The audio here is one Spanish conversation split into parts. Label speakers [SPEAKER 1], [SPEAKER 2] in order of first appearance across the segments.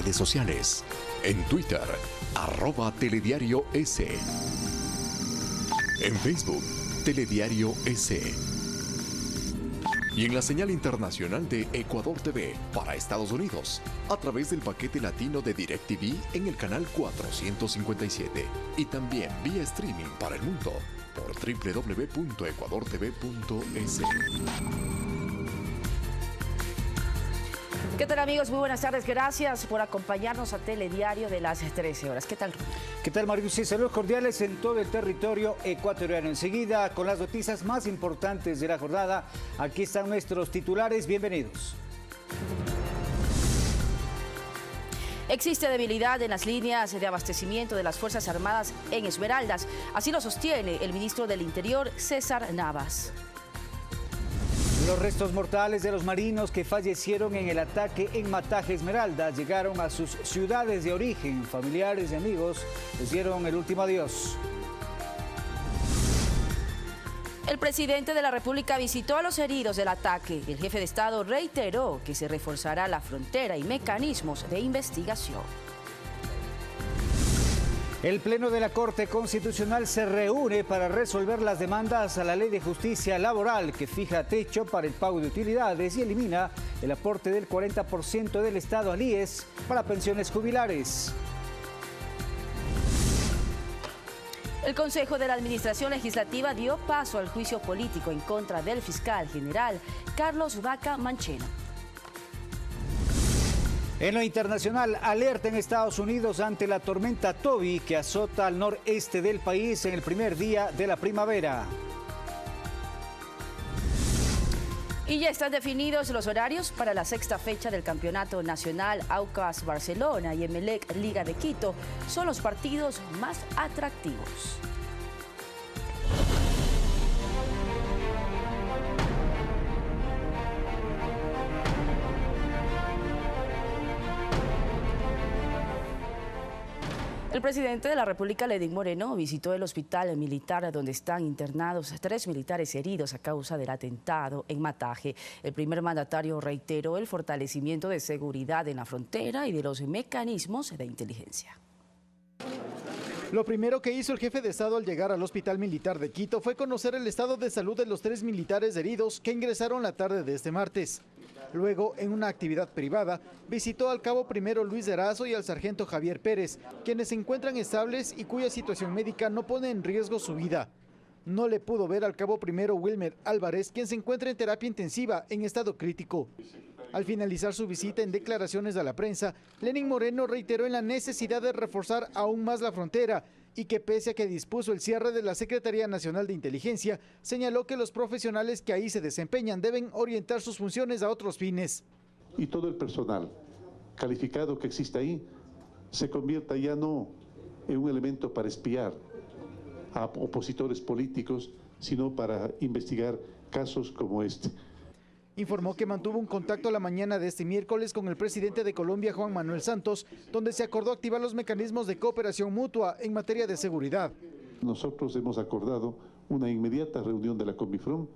[SPEAKER 1] redes sociales. En Twitter, @telediarios. En Facebook, Telediario S. Y en la señal internacional de Ecuador TV para Estados Unidos, a través del paquete latino de DirecTV en el canal 457 y también vía streaming para el mundo por www.ecuadortv.es.
[SPEAKER 2] ¿Qué tal, amigos? Muy buenas tardes. Gracias por acompañarnos a Telediario de las 13 horas. ¿Qué tal, Ronald?
[SPEAKER 3] ¿Qué tal, Mario? Sí, saludos cordiales en todo el territorio ecuatoriano. Enseguida, con las noticias más importantes de la jornada, aquí están nuestros titulares. Bienvenidos.
[SPEAKER 2] Existe debilidad en las líneas de abastecimiento de las Fuerzas Armadas en Esmeraldas. Así lo sostiene el ministro del Interior, César Navas.
[SPEAKER 3] Los restos mortales de los marinos que fallecieron en el ataque en Mataje, Esmeraldas, llegaron a sus ciudades de origen. Familiares y amigos les dieron el último adiós.
[SPEAKER 2] El presidente de la República visitó a los heridos del ataque. El jefe de Estado reiteró que se reforzará la frontera y mecanismos de investigación.
[SPEAKER 3] El Pleno de la Corte Constitucional se reúne para resolver las demandas a la Ley de Justicia Laboral que fija techo para el pago de utilidades y elimina el aporte del 40% del Estado al IES para pensiones jubilares.
[SPEAKER 2] El Consejo de la Administración Legislativa dio paso al juicio político en contra del fiscal general Carlos Vaca Mancheno.
[SPEAKER 3] En lo internacional, alerta en Estados Unidos ante la tormenta Toby que azota al noreste del país en el primer día de la primavera.
[SPEAKER 2] Y ya están definidos los horarios para la sexta fecha del Campeonato Nacional. Aucas Barcelona y Emelec Liga de Quito son los partidos más atractivos. El presidente de la República, Lenín Moreno, visitó el hospital militar donde están internados 3 militares heridos a causa del atentado en Mataje. El primer mandatario reiteró el fortalecimiento de seguridad en la frontera y de los mecanismos de inteligencia.
[SPEAKER 4] Lo primero que hizo el jefe de Estado al llegar al Hospital Militar de Quito fue conocer el estado de salud de los 3 militares heridos que ingresaron la tarde de este martes. Luego, en una actividad privada, visitó al cabo primero Luis Erazo y al sargento Javier Pérez, quienes se encuentran estables y cuya situación médica no pone en riesgo su vida. No le pudo ver al cabo primero Wilmer Álvarez, quien se encuentra en terapia intensiva en estado crítico. Al finalizar su visita en declaraciones a la prensa, Lenín Moreno reiteró en la necesidad de reforzar aún más la frontera y que pese a que dispuso el cierre de la Secretaría Nacional de Inteligencia, señaló que los profesionales que ahí se desempeñan deben orientar sus funciones a otros fines.
[SPEAKER 5] Y todo el personal calificado que existe ahí se convierta ya no en un elemento para espiar a opositores políticos, sino para investigar casos como este.
[SPEAKER 4] Informó que mantuvo un contacto la mañana de este miércoles con el presidente de Colombia, Juan Manuel Santos, donde se acordó activar los mecanismos de cooperación mutua en materia de seguridad.
[SPEAKER 5] Nosotros hemos acordado una inmediata reunión de la Comifrom,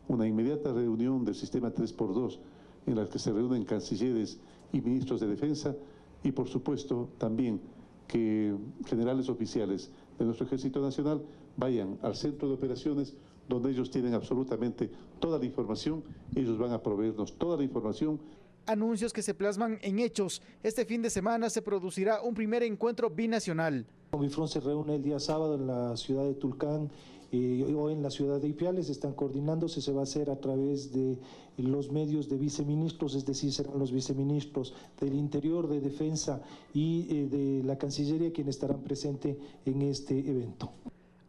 [SPEAKER 5] una inmediata reunión del sistema 3x2, en la que se reúnen cancilleres y ministros de defensa, y por supuesto también que generales oficiales de nuestro Ejército Nacional vayan al centro de operaciones, donde ellos tienen absolutamente toda la información, ellos van a proveernos toda la información.
[SPEAKER 4] Anuncios que se plasman en hechos. Este fin de semana se producirá un primer encuentro binacional.
[SPEAKER 6] Comifrom se reúne el día sábado en la ciudad de Tulcán o en la ciudad de Ipiales, están coordinándose, se va a hacer a través de los medios de viceministros, es decir, serán los viceministros del Interior, de Defensa y de la Cancillería quienes estarán presentes en este evento.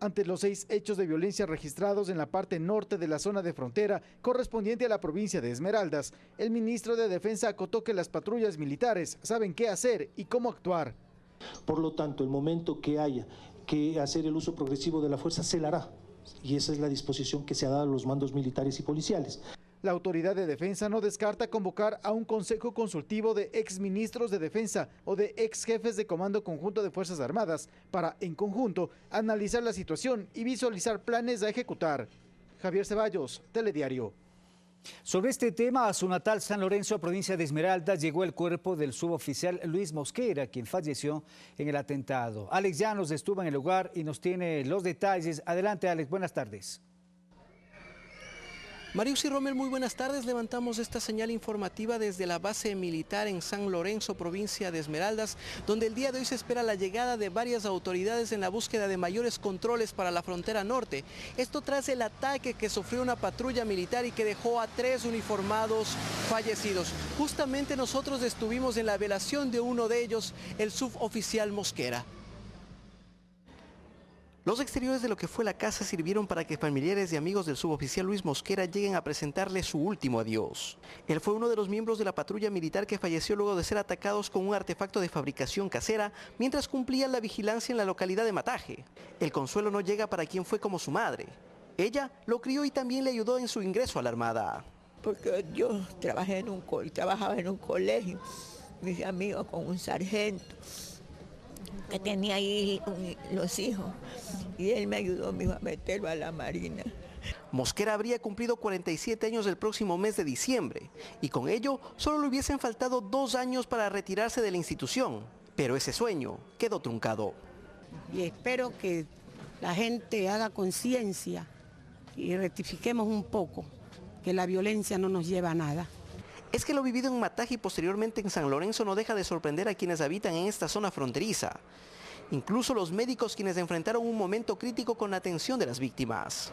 [SPEAKER 4] Ante los 6 hechos de violencia registrados en la parte norte de la zona de frontera correspondiente a la provincia de Esmeraldas, el ministro de Defensa acotó que las patrullas militares saben qué hacer y cómo actuar.
[SPEAKER 6] Por lo tanto, el momento que haya que hacer el uso progresivo de la fuerza se la hará, y esa es la disposición que se ha dado a los mandos militares y policiales.
[SPEAKER 4] La autoridad de defensa no descarta convocar a un consejo consultivo de exministros de defensa o de ex jefes de Comando Conjunto de Fuerzas Armadas para, en conjunto, analizar la situación y visualizar planes a ejecutar. Javier Ceballos, Telediario.
[SPEAKER 3] Sobre este tema, a su natal San Lorenzo, provincia de Esmeraldas, llegó el cuerpo del suboficial Luis Mosquera, quien falleció en el atentado. Alex Llanos estuvo en el lugar y nos tiene los detalles. Adelante, Alex, buenas tardes.
[SPEAKER 7] Marius y Rommel, muy buenas tardes. Levantamos esta señal informativa desde la base militar en San Lorenzo, provincia de Esmeraldas, donde el día de hoy se espera la llegada de varias autoridades en la búsqueda de mayores controles para la frontera norte. Esto tras el ataque que sufrió una patrulla militar y que dejó a 3 uniformados fallecidos. Justamente nosotros estuvimos en la velación de uno de ellos, el suboficial Mosquera. Los exteriores de lo que fue la casa sirvieron para que familiares y amigos del suboficial Luis Mosquera lleguen a presentarle su último adiós. Él fue uno de los miembros de la patrulla militar que falleció luego de ser atacados con un artefacto de fabricación casera mientras cumplía la vigilancia en la localidad de Mataje. El consuelo no llega para quien fue como su madre. Ella lo crió y también le ayudó en su ingreso a la Armada.
[SPEAKER 8] Porque yo trabajaba en un colegio, mis amigos con un sargento que tenía ahí los hijos, y él me ayudó a meterlo a la Marina.
[SPEAKER 7] Mosquera habría cumplido 47 años el próximo mes de diciembre, y con ello solo le hubiesen faltado 2 años para retirarse de la institución, pero ese sueño quedó truncado.
[SPEAKER 9] Y espero que la gente haga conciencia y rectifiquemos un poco, que la violencia no nos lleva a nada.
[SPEAKER 7] Es que lo vivido en Mataje y posteriormente en San Lorenzo no deja de sorprender a quienes habitan en esta zona fronteriza. Incluso los médicos quienes enfrentaron un momento crítico con la atención de las víctimas.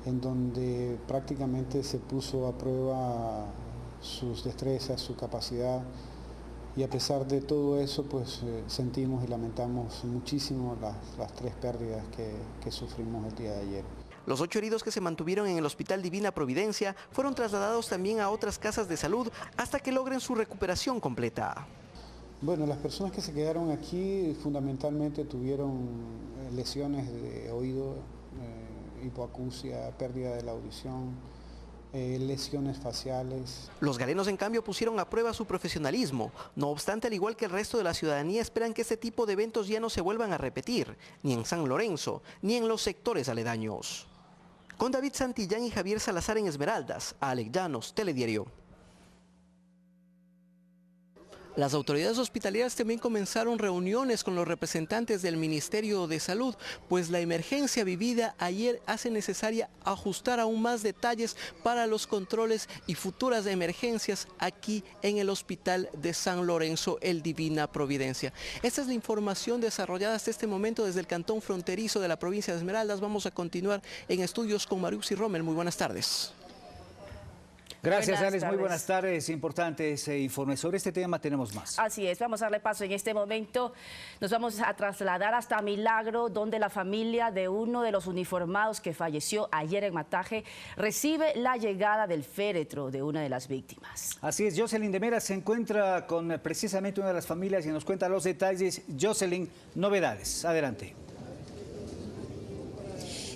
[SPEAKER 10] En donde prácticamente se puso a prueba sus destrezas, su capacidad, y a pesar de todo eso pues sentimos y lamentamos muchísimo las 3 pérdidas que sufrimos el día de ayer.
[SPEAKER 7] Los 8 heridos que se mantuvieron en el Hospital Divina Providencia fueron trasladados también a otras casas de salud hasta que logren su recuperación completa.
[SPEAKER 10] Bueno, las personas que se quedaron aquí fundamentalmente tuvieron lesiones de oído, hipoacusia, pérdida de la audición, lesiones faciales.
[SPEAKER 7] Los galenos, en cambio, pusieron a prueba su profesionalismo. No obstante, al igual que el resto de la ciudadanía, esperan que este tipo de eventos ya no se vuelvan a repetir, ni en San Lorenzo, ni en los sectores aledaños. Con David Santillán y Javier Salazar en Esmeraldas, Alex Llanos, Telediario. Las autoridades hospitalarias también comenzaron reuniones con los representantes del Ministerio de Salud, pues la emergencia vivida ayer hace necesaria ajustar aún más detalles para los controles y futuras emergencias aquí en el Hospital de San Lorenzo, el Divina Providencia. Esta es la información desarrollada hasta este momento desde el cantón fronterizo de la provincia de Esmeraldas. Vamos a continuar en estudios con Marius y Rommel. Muy buenas tardes.
[SPEAKER 3] Gracias, Alex. Muy buenas tardes. Importantes informes. Sobre este tema tenemos más.
[SPEAKER 2] Así es. Vamos a darle paso en este momento. Nos vamos a trasladar hasta Milagro, donde la familia de uno de los uniformados que falleció ayer en Mataje recibe la llegada del féretro de una de las víctimas.
[SPEAKER 3] Así es. Jocelyn de Mera se encuentra con precisamente una de las familias y nos cuenta los detalles. Jocelyn, novedades. Adelante.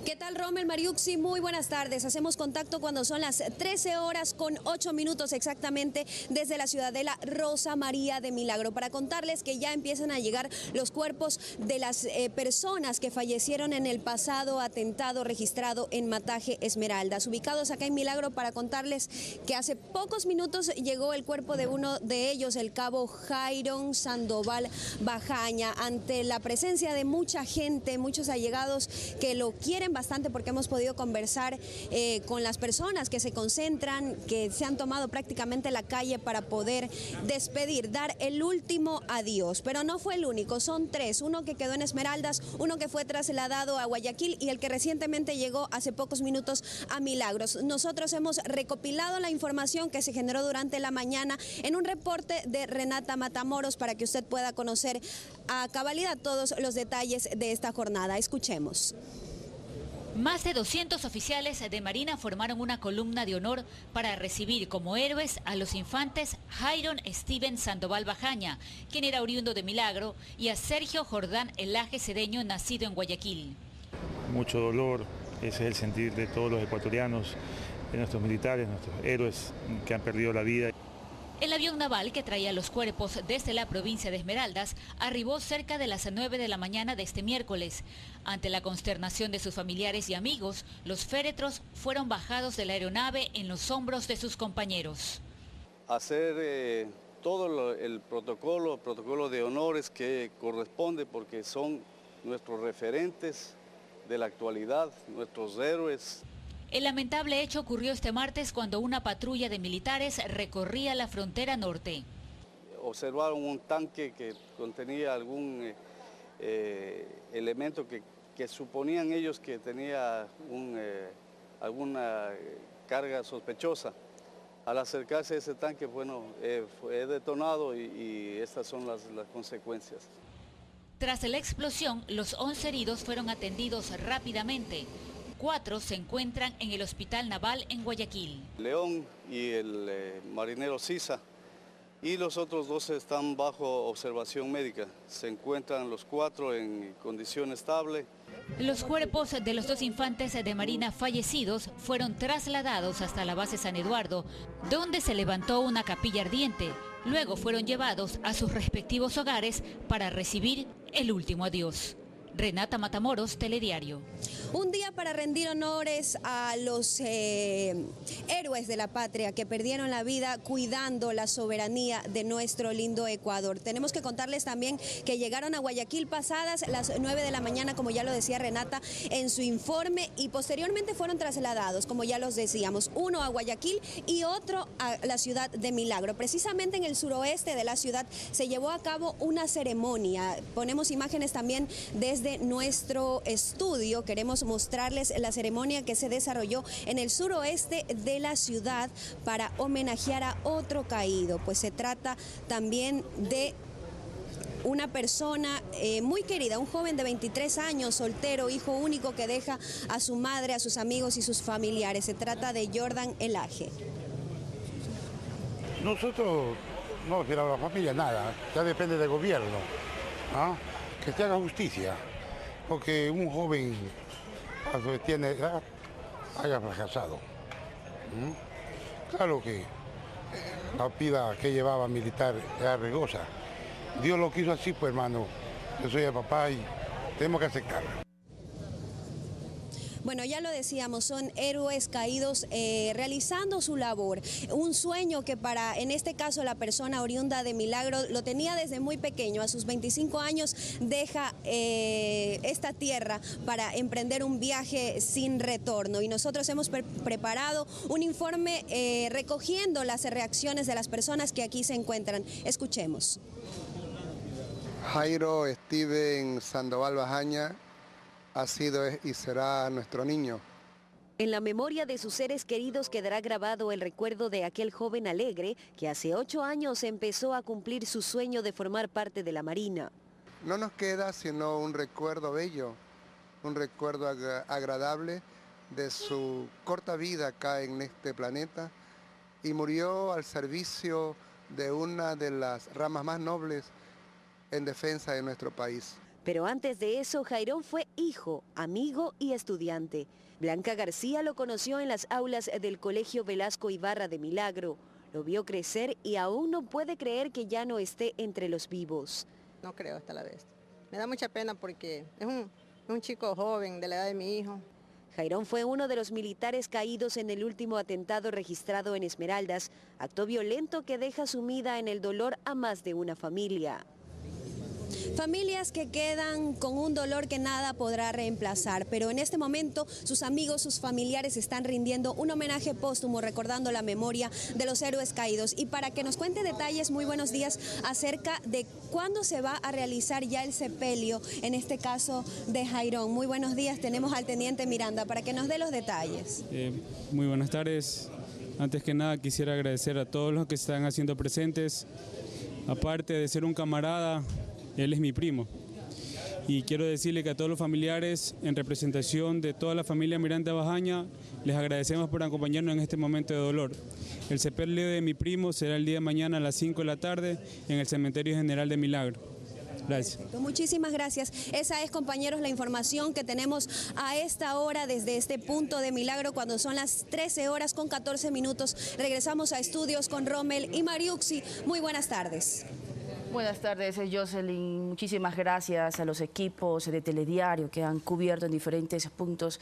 [SPEAKER 11] ¿Qué tal, Rommel, Mariuxi? Muy buenas tardes. Hacemos contacto cuando son las 13:08 exactamente desde la ciudadela Rosa María de Milagro para contarles que ya empiezan a llegar los cuerpos de las personas que fallecieron en el pasado atentado registrado en Mataje, Esmeraldas. Ubicados acá en Milagro, para contarles que hace pocos minutos llegó el cuerpo de uno de ellos, el cabo Jairon Sandoval Bajaña, ante la presencia de mucha gente, muchos allegados que lo quieren bastante, porque hemos podido conversar con las personas que se concentran, que se han tomado prácticamente la calle para poder despedir, dar el último adiós. Pero no fue el único, son 3, uno que quedó en Esmeraldas, uno que fue trasladado a Guayaquil y el que recientemente llegó hace pocos minutos a Milagros. Nosotros hemos recopilado la información que se generó durante la mañana en un reporte de Renata Matamoros para que usted pueda conocer a cabalidad todos los detalles de esta jornada. Escuchemos.
[SPEAKER 12] Más de 200 oficiales de Marina formaron una columna de honor para recibir como héroes a los infantes Jairon Steven Sandoval Bajaña, quien era oriundo de Milagro, y a Sergio Jordán Elaje Cedeño, nacido en Guayaquil.
[SPEAKER 13] Mucho dolor, ese es el sentir de todos los ecuatorianos, de nuestros militares, nuestros héroes que han perdido la vida.
[SPEAKER 12] El avión naval que traía los cuerpos desde la provincia de Esmeraldas arribó cerca de las 9 de la mañana de este miércoles. Ante la consternación de sus familiares y amigos, los féretros fueron bajados de la aeronave en los hombros de sus compañeros.
[SPEAKER 14] Hacer todo el protocolo de honores que corresponde, porque son nuestros referentes de la actualidad, nuestros héroes.
[SPEAKER 12] El lamentable hecho ocurrió este martes cuando una patrulla de militares recorría la frontera norte.
[SPEAKER 14] Observaron un tanque que contenía algún elemento que suponían ellos que tenía alguna carga sospechosa. Al acercarse a ese tanque, bueno, fue detonado y estas son las consecuencias.
[SPEAKER 12] Tras la explosión, los 11 heridos fueron atendidos rápidamente. 4 se encuentran en el Hospital Naval en Guayaquil.
[SPEAKER 14] León y el marinero Sisa, y los otros 12 están bajo observación médica. Se encuentran los 4 en condición estable.
[SPEAKER 12] Los cuerpos de los 2 infantes de Marina fallecidos fueron trasladados hasta la base San Eduardo, donde se levantó una capilla ardiente. Luego fueron llevados a sus respectivos hogares para recibir el último adiós. Renata Matamoros, Telediario.
[SPEAKER 11] Un día para rendir honores a los héroes de la patria que perdieron la vida cuidando la soberanía de nuestro lindo Ecuador. Tenemos que contarles también que llegaron a Guayaquil pasadas las 9 de la mañana, como ya lo decía Renata en su informe, y posteriormente fueron trasladados, como ya los decíamos, uno a Guayaquil y otro a la ciudad de Milagro. Precisamente en el suroeste de la ciudad se llevó a cabo una ceremonia. Ponemos imágenes también desde nuestro estudio. Queremos mostrarles la ceremonia que se desarrolló en el suroeste de la ciudad para homenajear a otro caído. Pues se trata también de una persona muy querida, un joven de 23 años, soltero, hijo único, que deja a su madre, a sus amigos y sus familiares. Se trata de Jordan Elaje.
[SPEAKER 15] Nosotros no tiramos a la familia nada, ya depende del gobierno, ¿no? Que se haga justicia, porque un joven que tiene edad haya fracasado. Claro que la vida que llevaba militar era riesgosa. Dios lo quiso así, pues hermano. Yo soy el papá y tenemos que aceptarlo.
[SPEAKER 11] Bueno, ya lo decíamos, son héroes caídos realizando su labor. Un sueño que para, en este caso, la persona oriunda de Milagro lo tenía desde muy pequeño. A sus 25 años deja esta tierra para emprender un viaje sin retorno. Y nosotros hemos preparado un informe recogiendo las reacciones de las personas que aquí se encuentran. Escuchemos.
[SPEAKER 16] Jairo Steven Sandoval Bajaña ha sido y será nuestro niño.
[SPEAKER 17] En la memoria de sus seres queridos quedará grabado el recuerdo de aquel joven alegre que hace 8 años empezó a cumplir su sueño de formar parte de la Marina.
[SPEAKER 16] No nos queda sino un recuerdo bello, un recuerdo agradable de su corta vida acá en este planeta, y murió al servicio de una de las ramas más nobles en defensa de nuestro país.
[SPEAKER 17] Pero antes de eso, Jairón fue hijo, amigo y estudiante. Blanca García lo conoció en las aulas del Colegio Velasco Ibarra de Milagro. Lo vio crecer y aún no puede creer que ya no esté entre los vivos.
[SPEAKER 18] No creo hasta la vez. Me da mucha pena porque es un chico joven de la edad de mi hijo.
[SPEAKER 17] Jairón fue uno de los militares caídos en el último atentado registrado en Esmeraldas, acto violento que deja sumida en el dolor a más de una familia.
[SPEAKER 11] Familias que quedan con un dolor que nada podrá reemplazar, pero en este momento sus amigos, sus familiares están rindiendo un homenaje póstumo recordando la memoria de los héroes caídos. Y para que nos cuente detalles, muy buenos días, acerca de cuándo se va a realizar ya el sepelio, en este caso de Jairón. Muy buenos días, tenemos al teniente Miranda para que nos dé los detalles.
[SPEAKER 19] Muy buenas tardes. Antes que nada quisiera agradecer a todos los que están haciendo presentes. Aparte de ser un camarada, él es mi primo, y quiero decirle que a todos los familiares, en representación de toda la familia Miranda Bajaña, les agradecemos por acompañarnos en este momento de dolor. El sepelio de mi primo será el día de mañana a las 5 de la tarde en el Cementerio General de Milagro. Gracias.
[SPEAKER 11] Perfecto. Muchísimas gracias. Esa es, compañeros, la información que tenemos a esta hora desde este punto de Milagro, cuando son las 13 horas con 14 minutos. Regresamos a estudios con Rommel y Mariuxi. Muy buenas tardes.
[SPEAKER 2] Buenas tardes, Jocelyn. Muchísimas gracias a los equipos de Telediario que han cubierto en diferentes puntos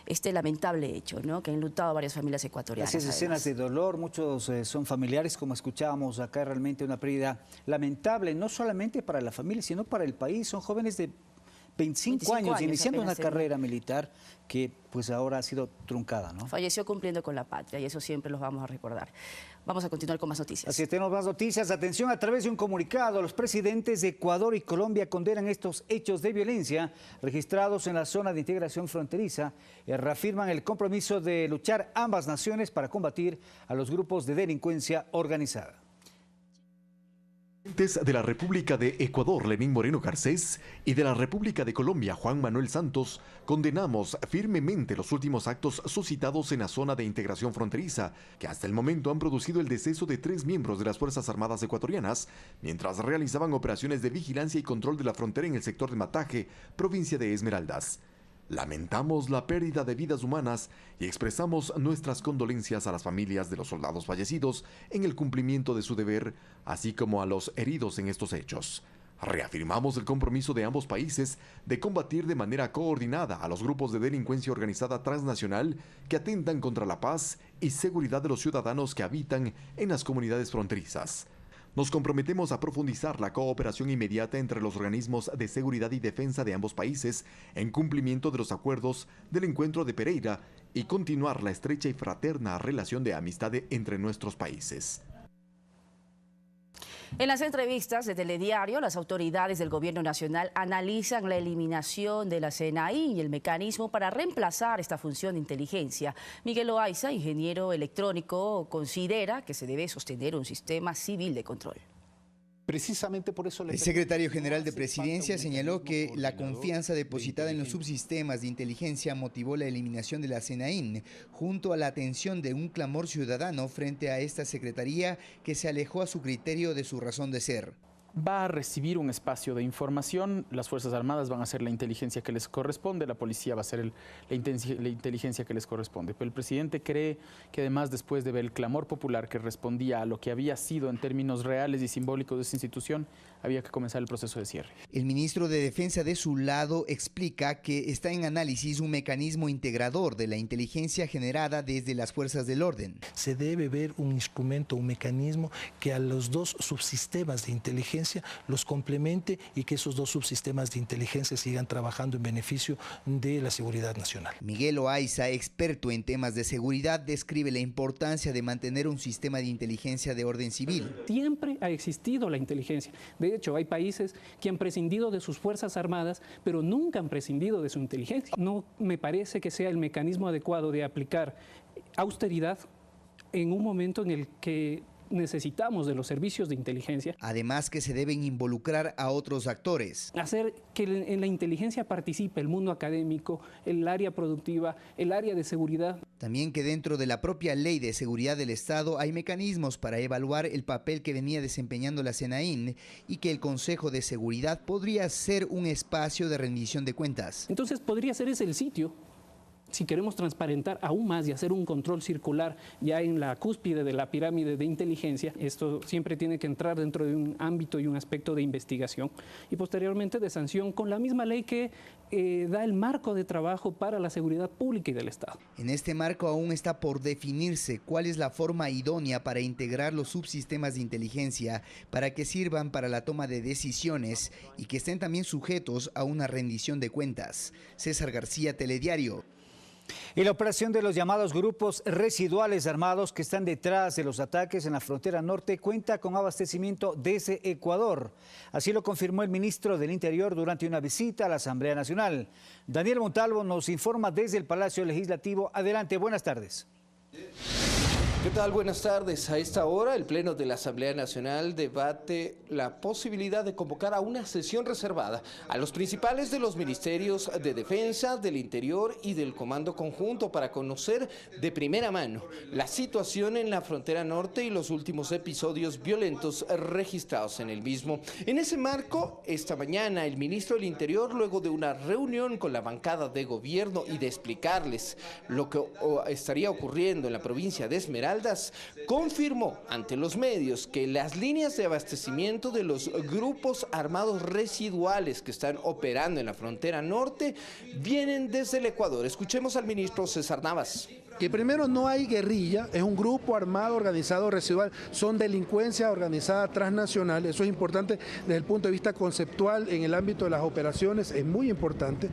[SPEAKER 2] este lamentable hecho, ¿no?, que han enlutado a varias familias ecuatorianas.
[SPEAKER 3] Así es, escenas de dolor, muchos son familiares, como escuchábamos acá, realmente una pérdida lamentable, no solamente para la familia, sino para el país. Son jóvenes de 25 años iniciando una carrera militar que pues ahora ha sido truncada, ¿no?
[SPEAKER 2] Falleció cumpliendo con la patria y eso siempre los vamos a recordar. Vamos a continuar con más noticias.
[SPEAKER 3] Así es, tenemos más noticias. Atención, a través de un comunicado, los presidentes de Ecuador y Colombia condenan estos hechos de violencia registrados en la zona de integración fronteriza y reafirman el compromiso de luchar ambas naciones para combatir a los grupos de delincuencia organizada.
[SPEAKER 1] De la República de Ecuador, Lenín Moreno Garcés, y de la República de Colombia, Juan Manuel Santos, condenamos firmemente los últimos actos suscitados en la zona de integración fronteriza, que hasta el momento han producido el deceso de 3 miembros de las Fuerzas Armadas ecuatorianas, mientras realizaban operaciones de vigilancia y control de la frontera en el sector de Mataje, provincia de Esmeraldas. Lamentamos la pérdida de vidas humanas y expresamos nuestras condolencias a las familias de los soldados fallecidos en el cumplimiento de su deber, así como a los heridos en estos hechos. Reafirmamos el compromiso de ambos países de combatir de manera coordinada a los grupos de delincuencia organizada transnacional que atentan contra la paz y seguridad de los ciudadanos que habitan en las comunidades fronterizas. Nos comprometemos a profundizar la cooperación inmediata entre los organismos de seguridad y defensa de ambos países en cumplimiento de los acuerdos del encuentro de Pereira y continuar la estrecha y fraterna relación de amistad entre nuestros países.
[SPEAKER 2] En las entrevistas de Telediario, las autoridades del Gobierno Nacional analizan la eliminación de la CNI y el mecanismo para reemplazar esta función de inteligencia. Miguel Loaiza, ingeniero electrónico, considera que se debe sostener un sistema civil de control.
[SPEAKER 20] Precisamente por eso
[SPEAKER 21] el secretario general de Presidencia señaló que la confianza depositada en los subsistemas de inteligencia motivó la eliminación de la CNI, junto a la atención de un clamor ciudadano frente a esta secretaría que se alejó a su criterio de su razón de ser.
[SPEAKER 20] Va a recibir un espacio de información, las Fuerzas Armadas van a hacer la inteligencia que les corresponde, la policía va a hacer la inteligencia que les corresponde. Pero el presidente cree que además, después de ver el clamor popular que respondía a lo que había sido en términos reales y simbólicos de esa institución, había que comenzar el proceso de cierre.
[SPEAKER 21] El ministro de Defensa, de su lado, explica que está en análisis un mecanismo integrador de la inteligencia generada desde las fuerzas del orden.
[SPEAKER 22] Se debe ver un instrumento, un mecanismo que a los dos subsistemas de inteligencia los complemente y que esos dos subsistemas de inteligencia sigan trabajando en beneficio de la seguridad nacional.
[SPEAKER 21] Miguel Loaiza, experto en temas de seguridad, describe la importancia de mantener un sistema de inteligencia de orden civil.
[SPEAKER 23] Siempre ha existido la inteligencia. De hecho, hay países que han prescindido de sus fuerzas armadas, pero nunca han prescindido de su inteligencia. No me parece que sea el mecanismo adecuado de aplicar austeridad en un momento en el que necesitamos de los servicios de inteligencia.
[SPEAKER 21] Además, que se deben involucrar a otros actores.
[SPEAKER 23] Hacer que en la inteligencia participe el mundo académico, el área productiva, el área de seguridad.
[SPEAKER 21] También que dentro de la propia Ley de Seguridad del Estado hay mecanismos para evaluar el papel que venía desempeñando la CNI y que el Consejo de Seguridad podría ser un espacio de rendición de cuentas.
[SPEAKER 23] Entonces podría ser ese el sitio. Si queremos transparentar aún más y hacer un control circular ya en la cúspide de la pirámide de inteligencia, esto siempre tiene que entrar dentro de un ámbito y un aspecto de investigación y posteriormente de sanción con la misma ley que da el marco de trabajo para la seguridad pública y del Estado.
[SPEAKER 21] En este marco aún está por definirse cuál es la forma idónea para integrar los subsistemas de inteligencia para que sirvan para la toma de decisiones y que estén también sujetos a una rendición de cuentas. César García, Telediario.
[SPEAKER 3] Y la operación de los llamados grupos residuales armados que están detrás de los ataques en la frontera norte cuenta con abastecimiento desde Ecuador. Así lo confirmó el ministro del Interior durante una visita a la Asamblea Nacional. Daniel Montalvo nos informa desde el Palacio Legislativo. Adelante, buenas tardes.
[SPEAKER 4] ¿Qué tal? Buenas tardes. A esta hora, el Pleno de la Asamblea Nacional debate la posibilidad de convocar a una sesión reservada a los principales de los ministerios de Defensa, del Interior y del Comando Conjunto para conocer de primera mano la situación en la frontera norte y los últimos episodios violentos registrados en el mismo. En ese marco, esta mañana, el ministro del Interior, luego de una reunión con la bancada de gobierno y de explicarles lo que estaría ocurriendo en la provincia de Esmeraldas, confirmó ante los medios que las líneas de abastecimiento de los grupos armados residuales que están operando en la frontera norte vienen desde el Ecuador. Escuchemos al ministro César Navas.
[SPEAKER 5] Que primero no hay guerrilla, es un grupo armado organizado residual, son delincuencia organizada transnacional, eso es importante desde el punto de vista conceptual en el ámbito de las operaciones, es muy importante.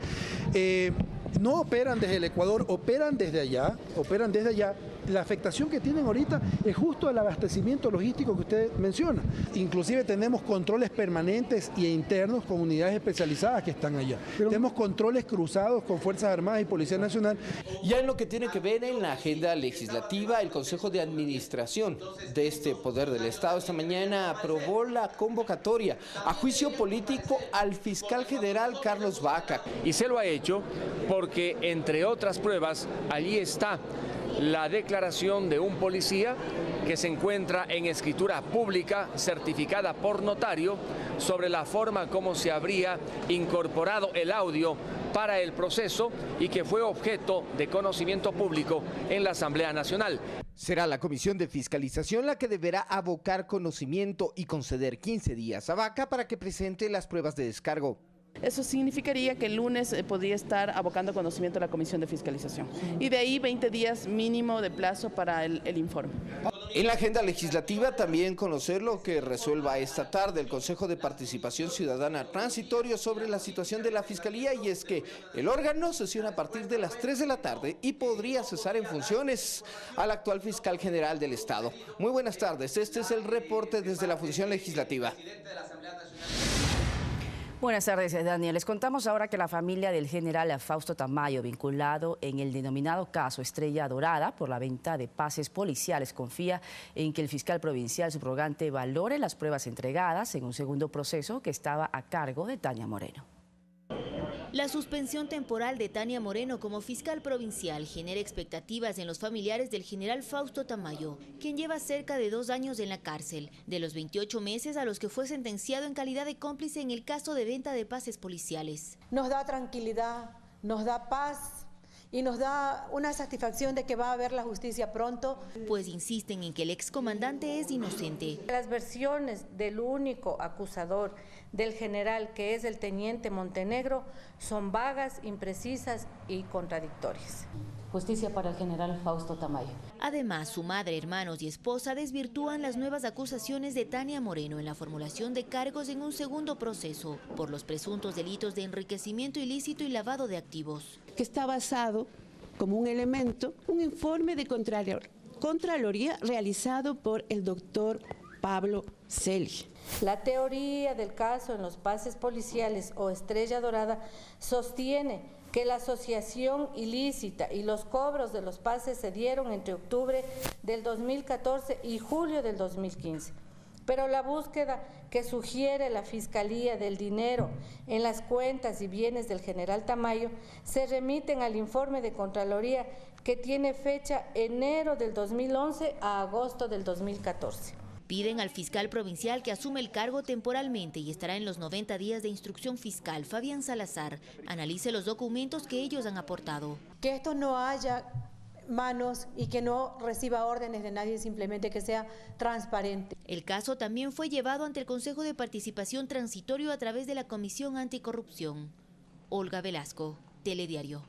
[SPEAKER 5] No operan desde el Ecuador, operan desde allá. La afectación que tienen ahorita es justo el abastecimiento logístico que usted menciona. Inclusive tenemos controles permanentes e internos con unidades especializadas que están allá. Tenemos controles cruzados con Fuerzas Armadas y Policía Nacional.
[SPEAKER 4] Ya en lo que tiene que ver en la agenda legislativa, el Consejo de Administración de este Poder del Estado esta mañana aprobó la convocatoria a juicio político al fiscal general Carlos Vaca.
[SPEAKER 6] Y se lo ha hecho porque, entre otras pruebas, allí está la declaración de un policía que se encuentra en escritura pública certificada por notario sobre la forma como se habría incorporado el audio para el proceso y que fue objeto de conocimiento público en la Asamblea Nacional.
[SPEAKER 4] Será la Comisión de Fiscalización la que deberá abocar conocimiento y conceder 15 días a Vaca para que presente las pruebas de descargo.
[SPEAKER 24] Eso significaría que el lunes podría estar abocando conocimiento a la Comisión de Fiscalización. Y de ahí 20 días mínimo de plazo para el informe.
[SPEAKER 4] En la agenda legislativa también conocer lo que resuelva esta tarde el Consejo de Participación Ciudadana Transitorio sobre la situación de la Fiscalía, y es que el órgano sesiona a partir de las 3 de la tarde y podría cesar en funciones al actual fiscal general del Estado. Muy buenas tardes, este es el reporte desde la función legislativa.
[SPEAKER 2] Buenas tardes, Daniel. Les contamos ahora que la familia del general Fausto Tamayo, vinculado en el denominado caso Estrella Dorada por la venta de pases policiales, confía en que el fiscal provincial subrogante valore las pruebas entregadas en un segundo proceso que estaba a cargo de Tania Moreno.
[SPEAKER 25] La suspensión temporal de Tania Moreno como fiscal provincial genera expectativas en los familiares del general Fausto Tamayo, quien lleva cerca de 2 años en la cárcel, de los 28 meses a los que fue sentenciado en calidad de cómplice en el caso de venta de pases policiales.
[SPEAKER 26] Nos da tranquilidad, nos da paz y nos da una satisfacción de que va a haber la justicia pronto.
[SPEAKER 25] Pues insisten en que el excomandante es inocente.
[SPEAKER 27] Las versiones del único acusador del general, que es el teniente Montenegro, son vagas, imprecisas y contradictorias.
[SPEAKER 28] Justicia para el general Fausto Tamayo.
[SPEAKER 25] Además, su madre, hermanos y esposa desvirtúan las nuevas acusaciones de Tania Moreno en la formulación de cargos en un segundo proceso por los presuntos delitos de enriquecimiento ilícito y lavado de activos.
[SPEAKER 29] Que está basado como un elemento, un informe de Contraloría realizado por el doctor Pablo Celi.
[SPEAKER 27] La teoría del caso en los pases policiales o Estrella Dorada sostiene que la asociación ilícita y los cobros de los pases se dieron entre octubre del 2014 y julio del 2015. Pero la búsqueda que sugiere la Fiscalía del dinero en las cuentas y bienes del general Tamayo se remiten al informe de Contraloría que tiene fecha enero del 2011 a agosto del 2014.
[SPEAKER 25] Piden al fiscal provincial que asume el cargo temporalmente y estará en los 90 días de instrucción fiscal, Fabián Salazar, analice los documentos que ellos han aportado.
[SPEAKER 26] Que esto no haya manos y que no reciba órdenes de nadie, simplemente que sea transparente.
[SPEAKER 25] El caso también fue llevado ante el Consejo de Participación Transitorio a través de la Comisión Anticorrupción. Olga Velasco, Telediario.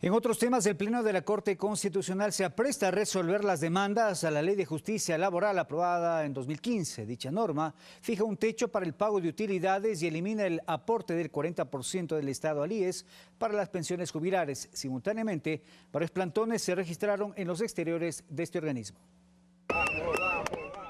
[SPEAKER 3] En otros temas, el Pleno de la Corte Constitucional se apresta a resolver las demandas a la Ley de Justicia Laboral aprobada en 2015. Dicha norma fija un techo para el pago de utilidades y elimina el aporte del 40% del Estado al IES para las pensiones jubilares. Simultáneamente, varios plantones se registraron en los exteriores de este organismo.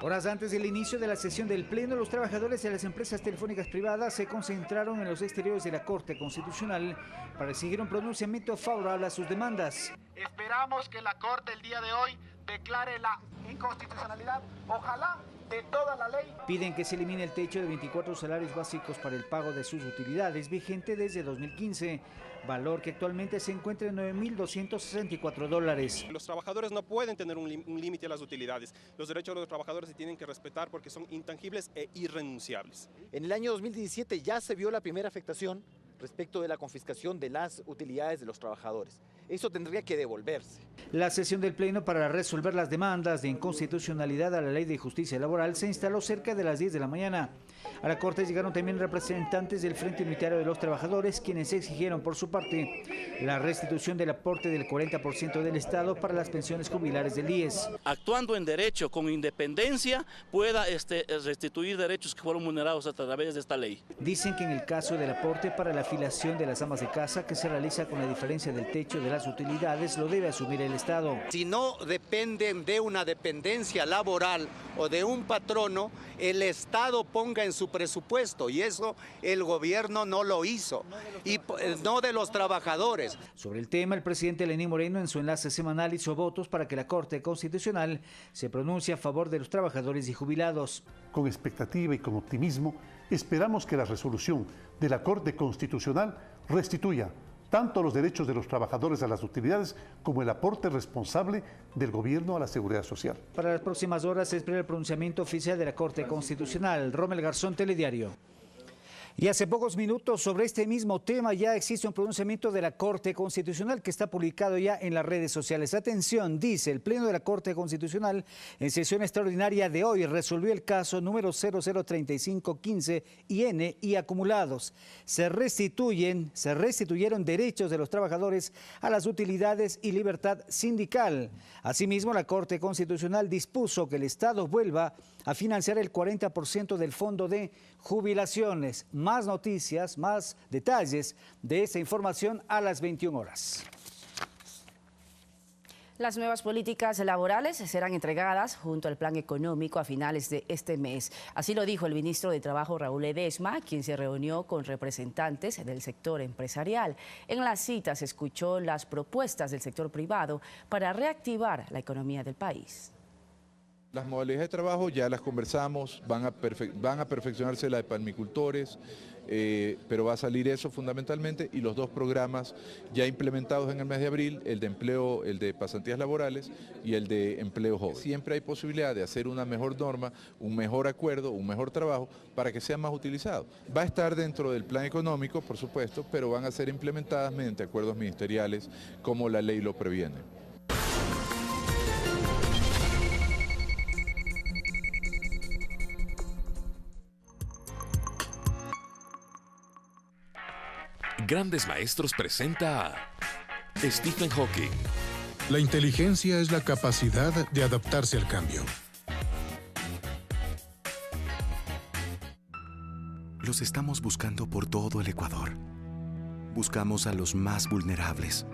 [SPEAKER 3] Horas antes del inicio de la sesión del Pleno, los trabajadores de las empresas telefónicas privadas se concentraron en los exteriores de la Corte Constitucional para exigir un pronunciamiento favorable a sus demandas.
[SPEAKER 30] Esperamos que la Corte el día de hoy
[SPEAKER 7] declare la inconstitucionalidad, ojalá, de toda la ley.
[SPEAKER 3] Piden que se elimine el techo de 24 salarios básicos para el pago de sus utilidades, vigente desde 2015, valor que actualmente se encuentra en $9.264.
[SPEAKER 8] Los trabajadores no pueden tener un límite a las utilidades. Los derechos de los trabajadores se tienen que respetar porque son intangibles e irrenunciables.
[SPEAKER 9] En el año 2017 ya se vio la primera afectación respecto de la confiscación de las utilidades de los trabajadores. Eso tendría que devolverse.
[SPEAKER 3] La sesión del Pleno para resolver las demandas de inconstitucionalidad a la Ley de Justicia Laboral se instaló cerca de las 10 de la mañana. A la Corte llegaron también representantes del Frente Unitario de los Trabajadores, quienes exigieron por su parte la restitución del aporte del 40% del Estado para las pensiones jubilares del IES.
[SPEAKER 10] Actuando en derecho, con independencia, pueda restituir derechos que fueron vulnerados a través de esta ley.
[SPEAKER 3] Dicen que en el caso del aporte para la afiliación de las amas de casa, que se realiza con la diferencia del techo de las utilidades, lo debe asumir el Estado.
[SPEAKER 9] Si no dependen de una dependencia laboral o de un patrono, el Estado ponga en su presupuesto, y eso el gobierno no lo hizo, y no de los trabajadores.
[SPEAKER 3] Sobre el tema, el presidente Lenín Moreno en su enlace semanal hizo votos para que la Corte Constitucional se pronuncie a favor de los trabajadores y jubilados.
[SPEAKER 12] Con expectativa y con optimismo, esperamos que la resolución de la Corte Constitucional restituya tanto los derechos de los trabajadores a las utilidades como el aporte responsable del gobierno a la seguridad social.
[SPEAKER 3] Para las próximas horas se espera el pronunciamiento oficial de la Corte Constitucional. Rommel Garzón, Telediario. Y hace pocos minutos sobre este mismo tema ya existe un pronunciamiento de la Corte Constitucional que está publicado ya en las redes sociales. Atención, dice el Pleno de la Corte Constitucional en sesión extraordinaria de hoy resolvió el caso número 003515-IN y acumulados. Se restituyeron derechos de los trabajadores a las utilidades y libertad sindical. Asimismo, la Corte Constitucional dispuso que el Estado vuelva a financiar el 40% del fondo de jubilaciones. Más noticias, más detalles de esta información a las 21 horas.
[SPEAKER 2] Las nuevas políticas laborales serán entregadas junto al plan económico a finales de este mes. Así lo dijo el ministro de Trabajo, Raúl Ledesma, quien se reunió con representantes del sector empresarial. En la cita se escuchó las propuestas del sector privado para reactivar la economía del país.
[SPEAKER 13] Las modalidades de trabajo ya las conversamos, van a perfeccionarse la de palmicultores, pero va a salir eso fundamentalmente, y los dos programas ya implementados en el mes de abril, el de empleo, el de pasantías laborales y el de empleo joven. Siempre hay posibilidad de hacer una mejor norma, un mejor acuerdo, un mejor trabajo para que sea más utilizado. Va a estar dentro del plan económico, por supuesto, pero van a ser implementadas mediante acuerdos ministeriales como la ley lo previene.
[SPEAKER 14] Grandes Maestros presenta a Stephen Hawking.
[SPEAKER 15] La inteligencia es la capacidad de adaptarse al cambio.
[SPEAKER 16] Los estamos buscando por todo el Ecuador. Buscamos a los más vulnerables.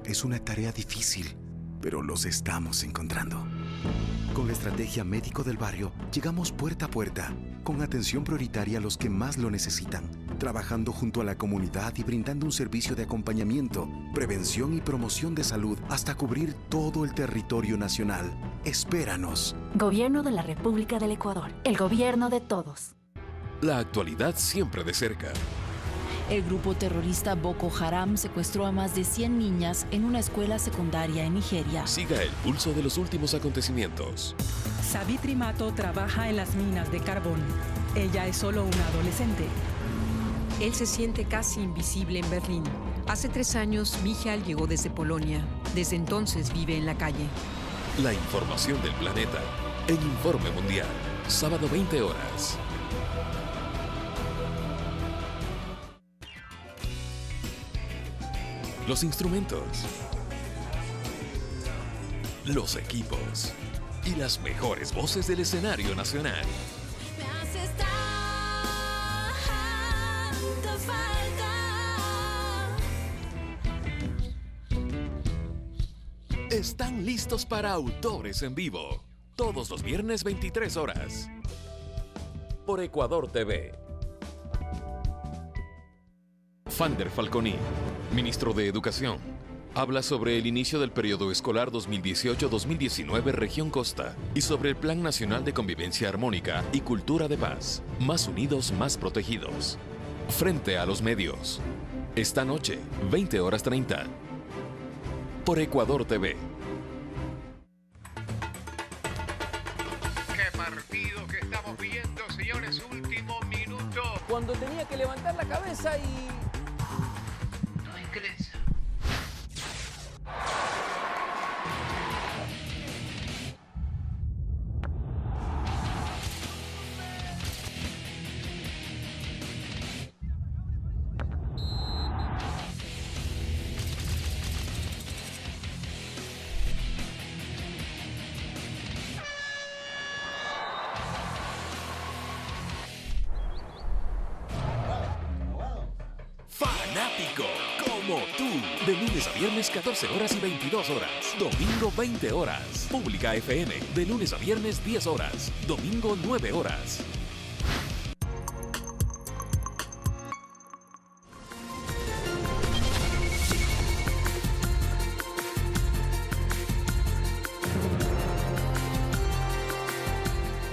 [SPEAKER 16] Es una tarea difícil, pero los estamos encontrando. Con la estrategia Médico del Barrio, llegamos puerta a puerta, con atención prioritaria a los que más lo necesitan, trabajando junto a la comunidad y brindando un servicio de acompañamiento, prevención y promoción de salud hasta cubrir todo el territorio nacional. Espéranos.
[SPEAKER 30] Gobierno de la República del Ecuador, el gobierno de todos.
[SPEAKER 14] La actualidad siempre de cerca.
[SPEAKER 31] El grupo terrorista Boko Haram secuestró a más de 100 niñas en una escuela secundaria en Nigeria.
[SPEAKER 14] Siga el pulso de los últimos acontecimientos.
[SPEAKER 32] Savitri Mato trabaja en las minas de carbón. Ella es solo una adolescente.
[SPEAKER 33] Él se siente casi invisible en Berlín. Hace 3 años, Michael llegó desde Polonia. Desde entonces vive en la calle.
[SPEAKER 14] La información del planeta en Informe Mundial. Sábado 20 horas. Los instrumentos, los equipos y las mejores voces del escenario nacional.
[SPEAKER 34] Me haces tanta falta.
[SPEAKER 14] Están listos para Autores en Vivo, todos los viernes 23 horas. Por Ecuador TV. Fander Falconi, ministro de Educación. Habla sobre el inicio del periodo escolar 2018-2019 Región Costa y sobre el Plan Nacional de Convivencia Armónica y Cultura de Paz. Más unidos, más protegidos. Frente a los medios. Esta noche, 20:30. Por Ecuador TV.
[SPEAKER 1] ¡Qué partido que estamos viendo, señores! Último minuto.
[SPEAKER 4] Cuando tenía que levantar la cabeza y...
[SPEAKER 1] No ingresa.
[SPEAKER 14] Fanático como tú. De lunes a viernes 14 horas y 22 horas. Domingo 20 horas. Pública FM. De lunes a viernes 10 horas. Domingo 9 horas.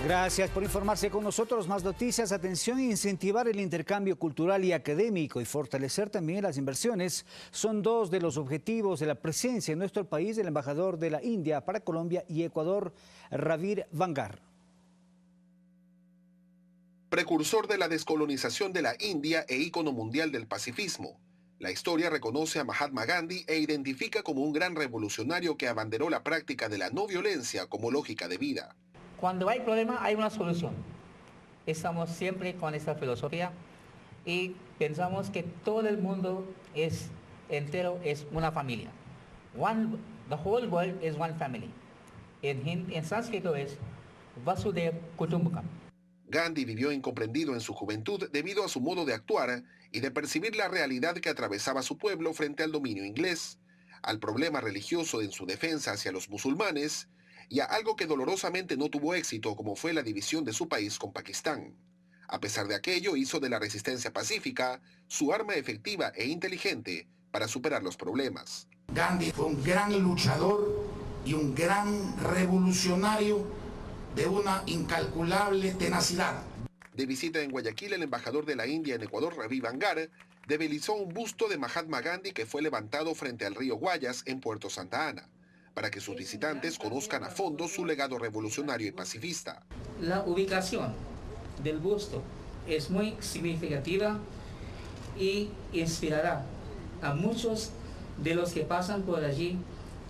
[SPEAKER 3] Gracias por informarse con nosotros. Más noticias. Atención, incentivar el intercambio cultural y académico y fortalecer también las inversiones son dos de los objetivos de la presencia en nuestro país del embajador de la India para Colombia y Ecuador, Raviv Vangar.
[SPEAKER 5] Precursor de la descolonización de la India e ícono mundial del pacifismo. La historia reconoce a Mahatma Gandhi e identifica como un gran revolucionario que abanderó la práctica de la no violencia como lógica de vida.
[SPEAKER 6] Cuando hay problema, hay una solución. Estamos siempre con esta filosofía y pensamos que todo el mundo entero es una familia. The whole world is one family. En sánscrito es Vasudev Kutumbakam.
[SPEAKER 5] Gandhi vivió incomprendido en su juventud debido a su modo de actuar y de percibir la realidad que atravesaba su pueblo frente al dominio inglés, al problema religioso en su defensa hacia los musulmanes, y a algo que dolorosamente no tuvo éxito como fue la división de su país con Pakistán. A pesar de aquello, hizo de la resistencia pacífica su arma efectiva e inteligente para superar los problemas.
[SPEAKER 11] Gandhi fue un gran luchador y un gran revolucionario de una incalculable tenacidad.
[SPEAKER 5] De visita en Guayaquil, el embajador de la India en Ecuador, Raviv Vangar, develizó un busto de Mahatma Gandhi que fue levantado frente al río Guayas en Puerto Santa Ana, para que sus visitantes conozcan a fondo su legado revolucionario y pacifista.
[SPEAKER 6] La ubicación del busto es muy significativa y inspirará a muchos de los que pasan por allí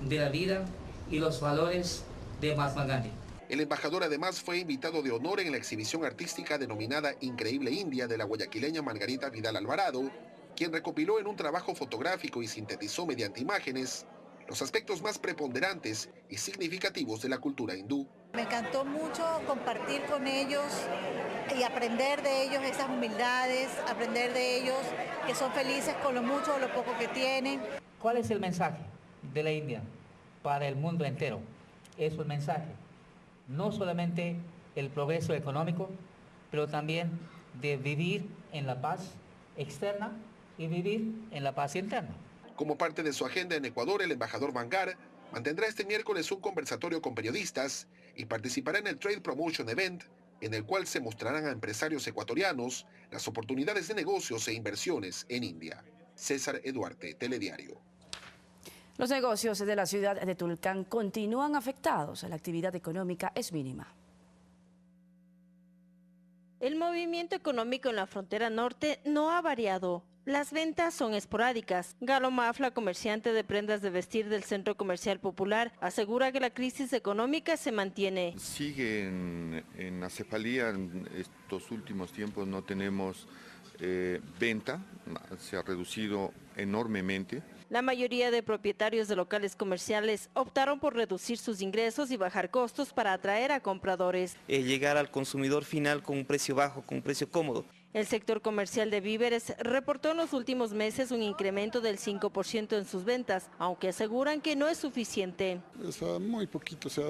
[SPEAKER 6] de la vida y los valores de Mahatma Gandhi.
[SPEAKER 5] El embajador además fue invitado de honor en la exhibición artística denominada Increíble India de la guayaquileña Margarita Vidal Alvarado, quien recopiló en un trabajo fotográfico y sintetizó mediante imágenes los aspectos más preponderantes y significativos de la cultura hindú.
[SPEAKER 17] Me encantó mucho compartir con ellos y aprender de ellos esas humildades, aprender de ellos que son felices con lo mucho o lo poco que tienen.
[SPEAKER 6] ¿Cuál es el mensaje de la India para el mundo entero? Es un mensaje, no solamente el progreso económico, pero también de vivir en la paz externa y vivir en la paz interna.
[SPEAKER 5] Como parte de su agenda en Ecuador, el embajador Vangar mantendrá este miércoles un conversatorio con periodistas y participará en el Trade Promotion Event, en el cual se mostrarán a empresarios ecuatorianos las oportunidades de negocios e inversiones en India. César Eduarte, Telediario.
[SPEAKER 2] Los negocios de la ciudad de Tulcán continúan afectados. La actividad económica es mínima.
[SPEAKER 18] El movimiento económico en la frontera norte no ha variado. Las ventas son esporádicas. Galo Mafla, comerciante de prendas de vestir del Centro Comercial Popular, asegura que la crisis económica se mantiene.
[SPEAKER 19] Sigue en acefalía. En estos últimos tiempos no tenemos venta, se ha reducido enormemente.
[SPEAKER 18] La mayoría de propietarios de locales comerciales optaron por reducir sus ingresos y bajar costos para atraer a compradores.
[SPEAKER 20] Llegar al consumidor final con un precio bajo, con un precio cómodo.
[SPEAKER 18] El sector comercial de víveres reportó en los últimos meses un incremento del 5% en sus ventas, aunque aseguran que no es suficiente.
[SPEAKER 21] Es muy poquito, o sea,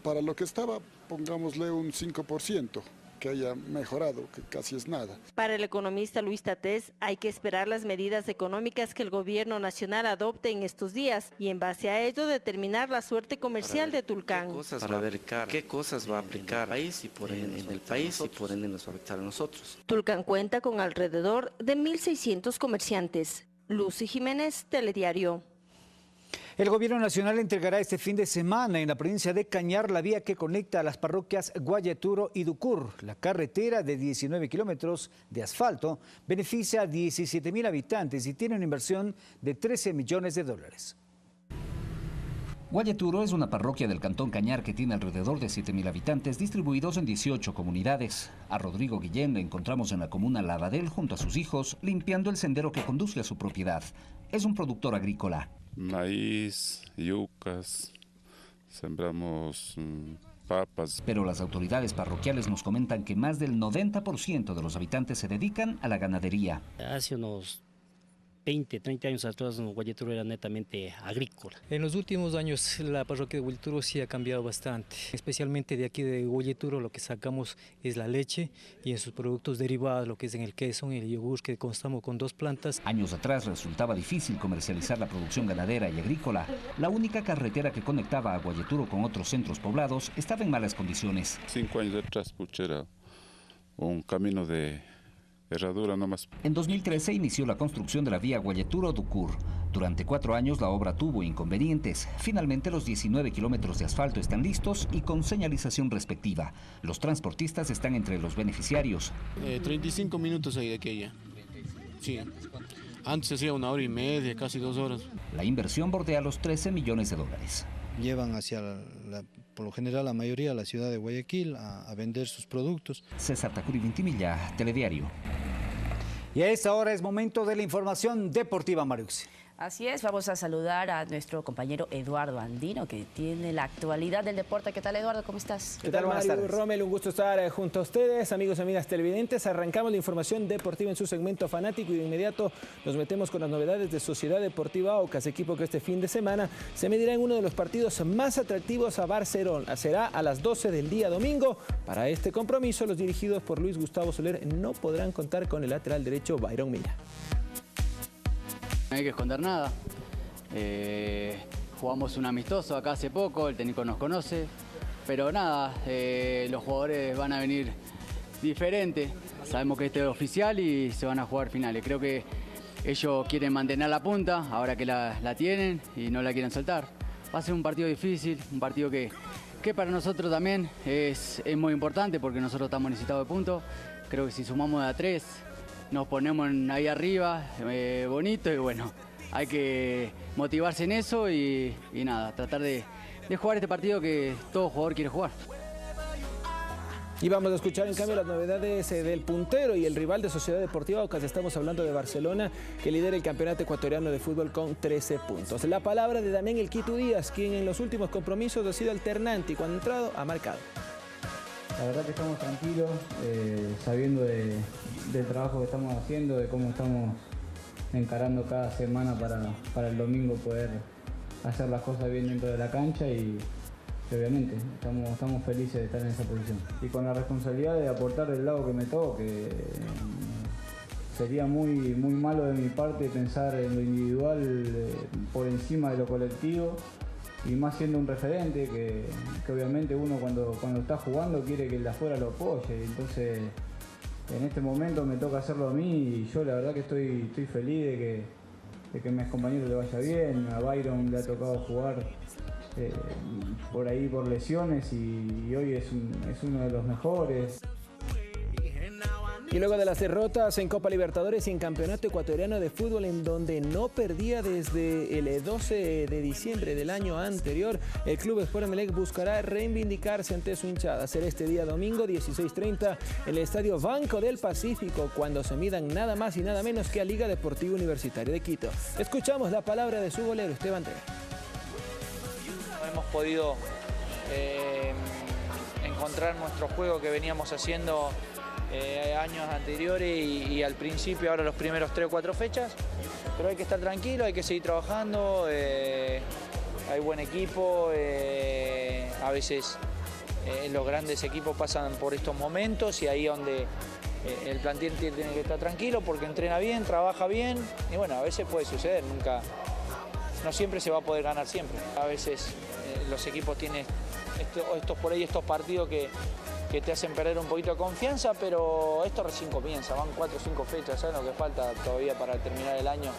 [SPEAKER 21] para lo que estaba, pongámosle un 5%.
[SPEAKER 7] que haya mejorado, que casi es nada.
[SPEAKER 18] Para el economista Luis Tatés, hay que esperar las medidas económicas que el gobierno nacional adopte en estos días y en base a ello determinar la suerte comercial de Tulcán.
[SPEAKER 20] Para ver qué cosas va a aplicar en el país y por ende nos va a afectar a nosotros.
[SPEAKER 18] Tulcán cuenta con alrededor de 1.600 comerciantes. Lucy Jiménez, Telediario.
[SPEAKER 3] El Gobierno Nacional entregará este fin de semana en la provincia de Cañar la vía que conecta a las parroquias Guayeturo y Ducur. La carretera de 19 kilómetros de asfalto beneficia a 17.000 habitantes y tiene una inversión de 13 millones de dólares.
[SPEAKER 8] Guayeturo es una parroquia del Cantón Cañar que tiene alrededor de 7.000 habitantes distribuidos en 18 comunidades. A Rodrigo Guillén le encontramos en la comuna Lavadel junto a sus hijos limpiando el sendero que conduce a su propiedad. Es un productor agrícola.
[SPEAKER 9] Maíz, yucas, sembramos papas.
[SPEAKER 8] Pero las autoridades parroquiales nos comentan que más del 90% de los habitantes se dedican a la ganadería.
[SPEAKER 10] Hace unos 20, 30 años atrás, Guayeturo era netamente agrícola.
[SPEAKER 12] En los últimos años la parroquia de Guayeturo sí ha cambiado bastante, especialmente de aquí de Guayeturo lo que sacamos es la leche y en sus productos derivados, lo que es en el queso, en el yogur, que constamos con 2 plantas.
[SPEAKER 8] Años atrás resultaba difícil comercializar la producción ganadera y agrícola. La única carretera que conectaba a Guayeturo con otros centros poblados estaba en malas condiciones.
[SPEAKER 9] 5 años atrás, era un camino de herradura nomás.
[SPEAKER 8] En 2013 inició la construcción de la vía Guayeturo-Ducur. Durante 4 años la obra tuvo inconvenientes. Finalmente los 19 kilómetros de asfalto están listos y con señalización respectiva. Los transportistas están entre los beneficiarios.
[SPEAKER 21] 35 minutos ahí de aquella. Sí. Antes hacía 1 hora y media, casi 2 horas.
[SPEAKER 8] La inversión bordea los 13 millones de dólares.
[SPEAKER 22] Llevan hacia, por lo general, la mayoría a la ciudad de Guayaquil a vender sus productos.
[SPEAKER 8] César Tacuri Vintimilla, Telediario.
[SPEAKER 3] Y a esta hora es momento de la información deportiva, Mariuxi.
[SPEAKER 2] Así es, vamos a saludar a nuestro compañero Eduardo Andino, que tiene la actualidad del deporte. ¿Qué tal, Eduardo? ¿Cómo estás?
[SPEAKER 4] ¿Qué tal, Mario? Rommel, un gusto estar junto a ustedes, amigos y amigas televidentes. Arrancamos la información deportiva en su segmento fanático y de inmediato nos metemos con las novedades de Sociedad Deportiva Aucas, equipo que este fin de semana se medirá en uno de los partidos más atractivos a Barcelona. Será a las 12 del día domingo. Para este compromiso, los dirigidos por Luis Gustavo Soler no podrán contar con el lateral derecho Byron Milla.
[SPEAKER 23] No hay que esconder nada. Jugamos un amistoso acá hace poco, el técnico nos conoce, pero nada, los jugadores van a venir diferentes. Sabemos que este es oficial y se van a jugar finales. Creo que ellos quieren mantener la punta, ahora que la tienen y no la quieren soltar. Va a ser un partido difícil, un partido que para nosotros también es muy importante porque nosotros estamos necesitados de puntos. Creo que si sumamos de a 3, nos ponemos ahí arriba, bonito, y bueno, hay que motivarse en eso y nada, tratar de jugar este partido que todo jugador quiere jugar.
[SPEAKER 4] Y vamos a escuchar en cambio las novedades del puntero y el rival de Sociedad Deportiva Aucas. Estamos hablando de Barcelona, que lidera el campeonato ecuatoriano de fútbol con 13 puntos. La palabra de Damián El Quito Díaz, quien en los últimos compromisos ha sido alternante y cuando ha entrado ha marcado.
[SPEAKER 24] La verdad que estamos tranquilos, sabiendo del trabajo que estamos haciendo, de cómo estamos encarando cada semana para el domingo poder hacer las cosas bien dentro de la cancha y obviamente estamos felices de estar en esa posición. Y con la responsabilidad de aportar del lado que me toque, sería muy malo de mi parte pensar en lo individual por encima de lo colectivo. Y más siendo un referente que obviamente uno cuando está jugando quiere que el de afuera lo apoye. Entonces en este momento me toca hacerlo a mí y yo la verdad que estoy feliz de que a mis compañeros le vaya bien. A Byron le ha tocado jugar por ahí por lesiones y hoy es uno de los mejores.
[SPEAKER 4] Y luego de las derrotas en Copa Libertadores y en Campeonato Ecuatoriano de Fútbol, en donde no perdía desde el 12 de diciembre del año anterior, el Club Sport Emelec buscará reivindicarse ante su hinchada. Será este día domingo 16:30 en el Estadio Banco del Pacífico, cuando se midan nada más y nada menos que a Liga Deportiva Universitaria de Quito. Escuchamos la palabra de su golero, Esteban Tera.
[SPEAKER 25] No hemos podido encontrar nuestro juego que veníamos haciendo años anteriores y al principio, ahora los primeros 3 o 4 fechas, pero hay que estar tranquilo, hay que seguir trabajando, hay buen equipo, a veces los grandes equipos pasan por estos momentos y ahí donde el plantel tiene que estar tranquilo porque entrena bien, trabaja bien y bueno, a veces puede suceder, no siempre se va a poder ganar siempre. A veces los equipos tienen estos partidos que te hacen perder un poquito de confianza, pero esto recién comienza, van 4 o 5 fechas, ¿saben lo que falta todavía para terminar el año?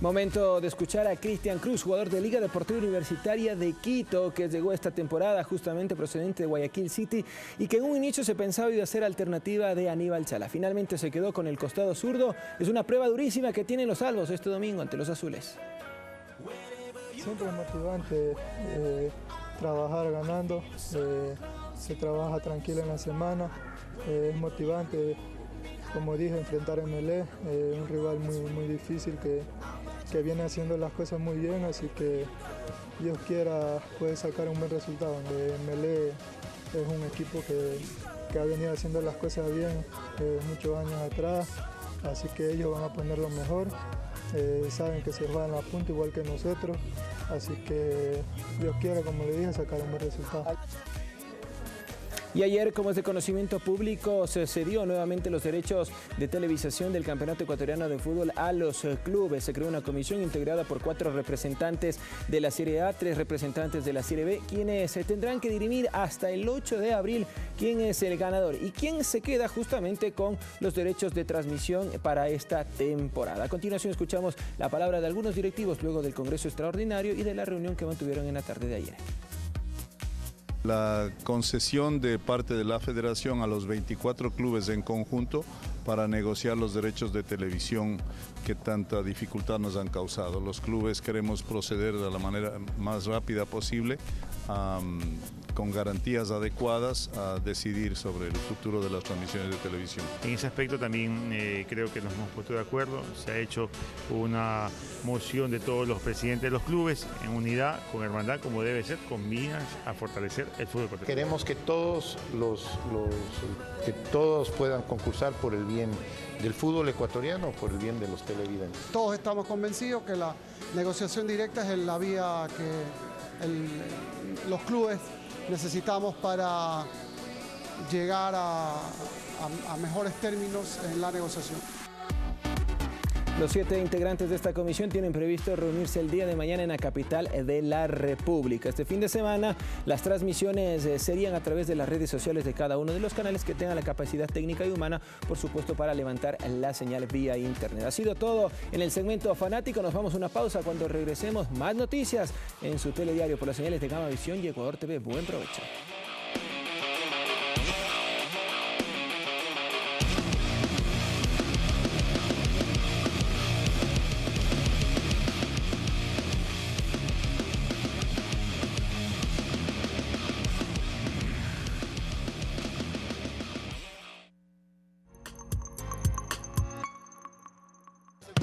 [SPEAKER 4] Momento de escuchar a Cristian Cruz, jugador de Liga Deportiva Universitaria de Quito, que llegó esta temporada justamente procedente de Guayaquil City y que en un inicio se pensaba iba a ser alternativa de Aníbal Chala. Finalmente se quedó con el costado zurdo. Es una prueba durísima que tienen los albos este domingo ante los azules.
[SPEAKER 1] Siempre es motivante trabajar ganando, se trabaja tranquilo en la semana, es motivante, como dije, enfrentar a MLE, un rival muy difícil que viene haciendo las cosas muy bien, así que Dios quiera puede sacar un buen resultado. MLE es un equipo que ha venido haciendo las cosas bien muchos años atrás, así que ellos van a poner lo mejor, saben que se juegan la punta igual que nosotros, así que Dios quiera, como le dije, sacar un buen resultado.
[SPEAKER 4] Y ayer, como es de conocimiento público, se cedió nuevamente los derechos de televisación del Campeonato Ecuatoriano de Fútbol a los clubes. Se creó una comisión integrada por 4 representantes de la Serie A, 3 representantes de la Serie B, quienes se tendrán que dirimir hasta el 8 de abril quién es el ganador y quién se queda justamente con los derechos de transmisión para esta temporada. A continuación escuchamos la palabra de algunos directivos luego del Congreso Extraordinario y de la reunión que mantuvieron en la tarde de ayer.
[SPEAKER 13] La concesión de parte de la Federación a los 24 clubes en conjunto para negociar los derechos de televisión que tanta dificultad nos han causado. Los clubes queremos proceder de la manera más rápida posible, con garantías adecuadas, a decidir sobre el futuro de las transmisiones de televisión.
[SPEAKER 14] En ese aspecto también creo que nos hemos puesto de acuerdo. Se ha hecho una moción de todos los presidentes de los clubes en unidad, con hermandad, como debe ser, con miras a fortalecer el fútbol ecuatoriano.
[SPEAKER 15] Queremos que todos puedan concursar por el bien del fútbol ecuatoriano, por el bien de los televidentes.
[SPEAKER 16] Todos estamos convencidos que la negociación directa es la vía que los clubes necesitamos para llegar a mejores términos en la negociación.
[SPEAKER 4] Los 7 integrantes de esta comisión tienen previsto reunirse el día de mañana en la capital de la República. Este fin de semana las transmisiones serían a través de las redes sociales de cada uno de los canales que tengan la capacidad técnica y humana, por supuesto, para levantar la señal vía internet. Ha sido todo en el segmento fanático. Nos vamos a una pausa. Cuando regresemos, más noticias en su telediario por las señales de Gamavisión y Ecuador TV. Buen provecho.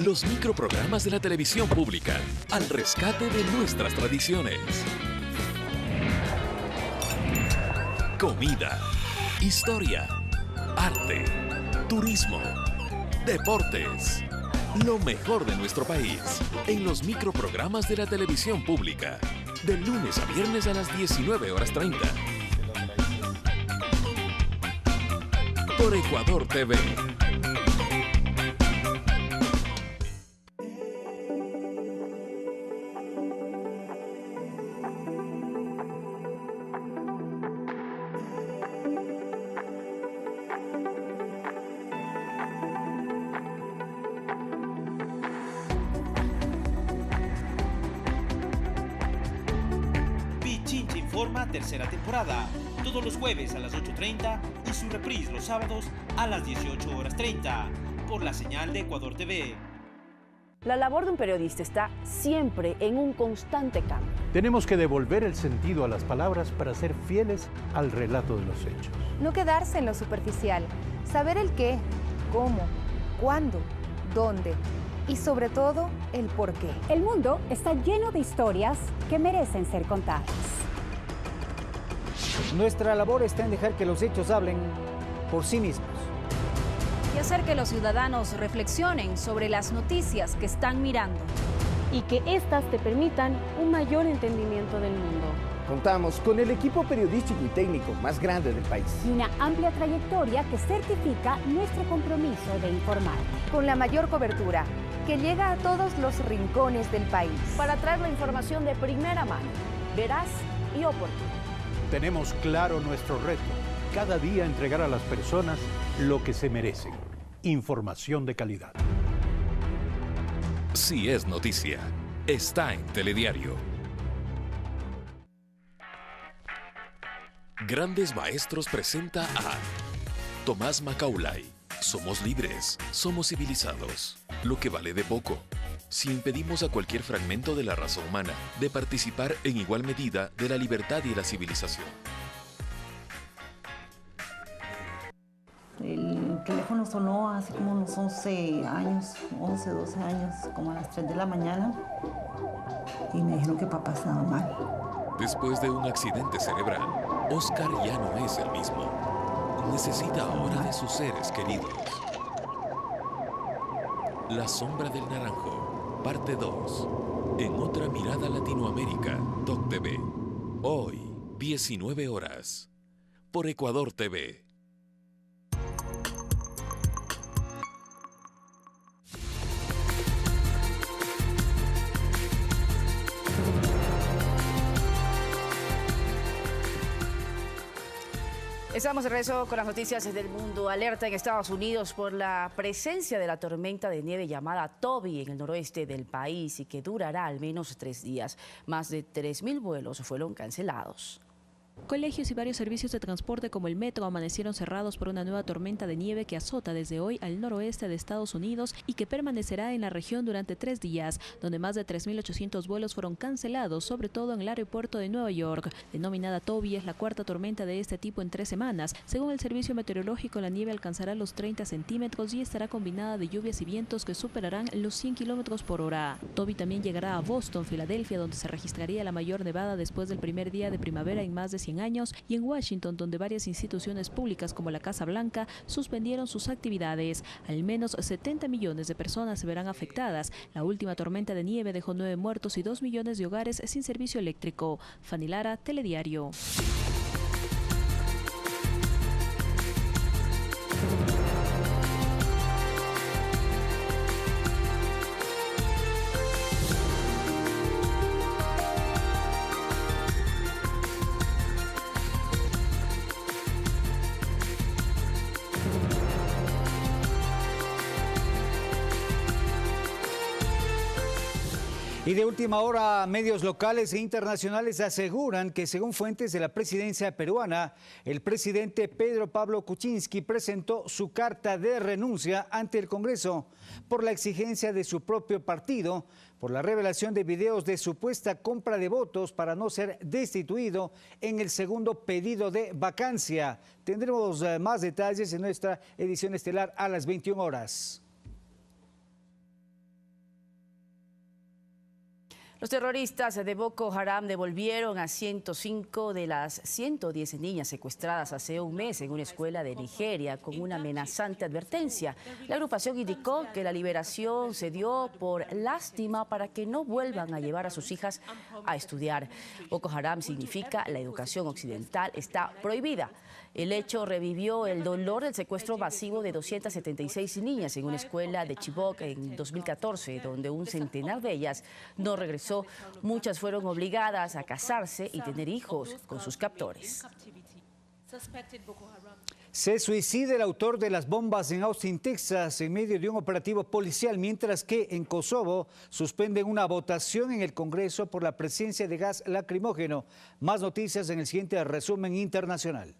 [SPEAKER 26] Los microprogramas de la televisión pública, al rescate de nuestras tradiciones. Comida, historia, arte, turismo, deportes. Lo mejor de nuestro país en los microprogramas de la televisión pública. De lunes a viernes a las 19:30. Por Ecuador TV.
[SPEAKER 27] Tercera temporada, todos los jueves a las 8:30 y su reprise los sábados a las 18:30 por la señal de Ecuador TV.
[SPEAKER 2] La labor de un periodista está siempre en un constante cambio.
[SPEAKER 28] Tenemos que devolver el sentido a las palabras para ser fieles al relato de los hechos.
[SPEAKER 29] No quedarse en lo superficial, saber el qué, cómo, cuándo, dónde y sobre todo el por qué.
[SPEAKER 30] El mundo está lleno de historias que merecen ser contadas.
[SPEAKER 3] Nuestra labor está en dejar que los hechos hablen por sí mismos.
[SPEAKER 30] Y hacer que los ciudadanos reflexionen sobre las noticias que están mirando.
[SPEAKER 31] Y que éstas te permitan un mayor entendimiento del mundo.
[SPEAKER 5] Contamos con el equipo periodístico y técnico más grande del país.
[SPEAKER 6] Y una amplia trayectoria que certifica nuestro compromiso de informar.
[SPEAKER 29] Con la mayor cobertura, que llega a todos los rincones del país.
[SPEAKER 30] Para traer la información de primera mano, veraz y oportuna.
[SPEAKER 28] Tenemos claro nuestro reto. Cada día entregar a las personas lo que se merecen. Información de calidad.
[SPEAKER 26] Si es noticia, está en Telediario. Grandes Maestros presenta a Tomás Macaulay. Somos libres, somos civilizados. Lo que vale de poco. Si impedimos a cualquier fragmento de la raza humana de participar en igual medida de la libertad y la civilización.
[SPEAKER 7] El teléfono sonó hace como unos 11 años, 11, 12 años, como a las 3 de la mañana, y me dijeron que papá estaba mal.
[SPEAKER 26] Después de un accidente cerebral, Oscar ya no es el mismo. Necesita ahora de sus seres queridos. La sombra del naranjo, parte 2. En otra mirada Latinoamérica, TOC TV. Hoy, 19 horas. Por Ecuador TV.
[SPEAKER 2] Estamos de regreso con las noticias del mundo. Alerta en Estados Unidos por la presencia de la tormenta de nieve llamada Toby en el noroeste del país y que durará al menos 3 días. Más de 3.000 vuelos fueron cancelados.
[SPEAKER 10] Colegios y varios servicios de transporte como el metro amanecieron cerrados por una nueva tormenta de nieve que azota desde hoy al noroeste de Estados Unidos y que permanecerá en la región durante 3 días, donde más de 3.800 vuelos fueron cancelados, sobre todo en el aeropuerto de Nueva York. Denominada Toby, es la cuarta tormenta de este tipo en 3 semanas. Según el servicio meteorológico, la nieve alcanzará los 30 centímetros y estará combinada de lluvias y vientos que superarán los 100 kilómetros por hora. Toby también llegará a Boston, Filadelfia, donde se registraría la mayor nevada después del primer día de primavera en más de 100 años, y en Washington, donde varias instituciones públicas como la Casa Blanca suspendieron sus actividades. Al menos 70 millones de personas se verán afectadas. La última tormenta de nieve dejó 9 muertos y 2 millones de hogares sin servicio eléctrico. Fanny Lara, Telediario.
[SPEAKER 3] Y de última hora, medios locales e internacionales aseguran que, según fuentes de la presidencia peruana, el presidente Pedro Pablo Kuczynski presentó su carta de renuncia ante el Congreso por la exigencia de su propio partido por la revelación de videos de supuesta compra de votos para no ser destituido en el segundo pedido de vacancia. Tendremos más detalles en nuestra edición estelar a las 21 horas.
[SPEAKER 2] Los terroristas de Boko Haram devolvieron a 105 de las 110 niñas secuestradas hace un mes en una escuela de Nigeria con una amenazante advertencia. La agrupación indicó que la liberación se dio por lástima para que no vuelvan a llevar a sus hijas a estudiar. Boko Haram significa la educación occidental está prohibida. El hecho revivió el dolor del secuestro masivo de 276 niñas en una escuela de Chibok en 2014, donde un centenar de ellas no regresó. Muchas fueron obligadas a casarse y tener hijos con sus captores.
[SPEAKER 3] Se suicida el autor de las bombas en Austin, Texas, en medio de un operativo policial, mientras que en Kosovo suspenden una votación en el Congreso por la presencia de gas lacrimógeno. Más noticias en el siguiente resumen internacional.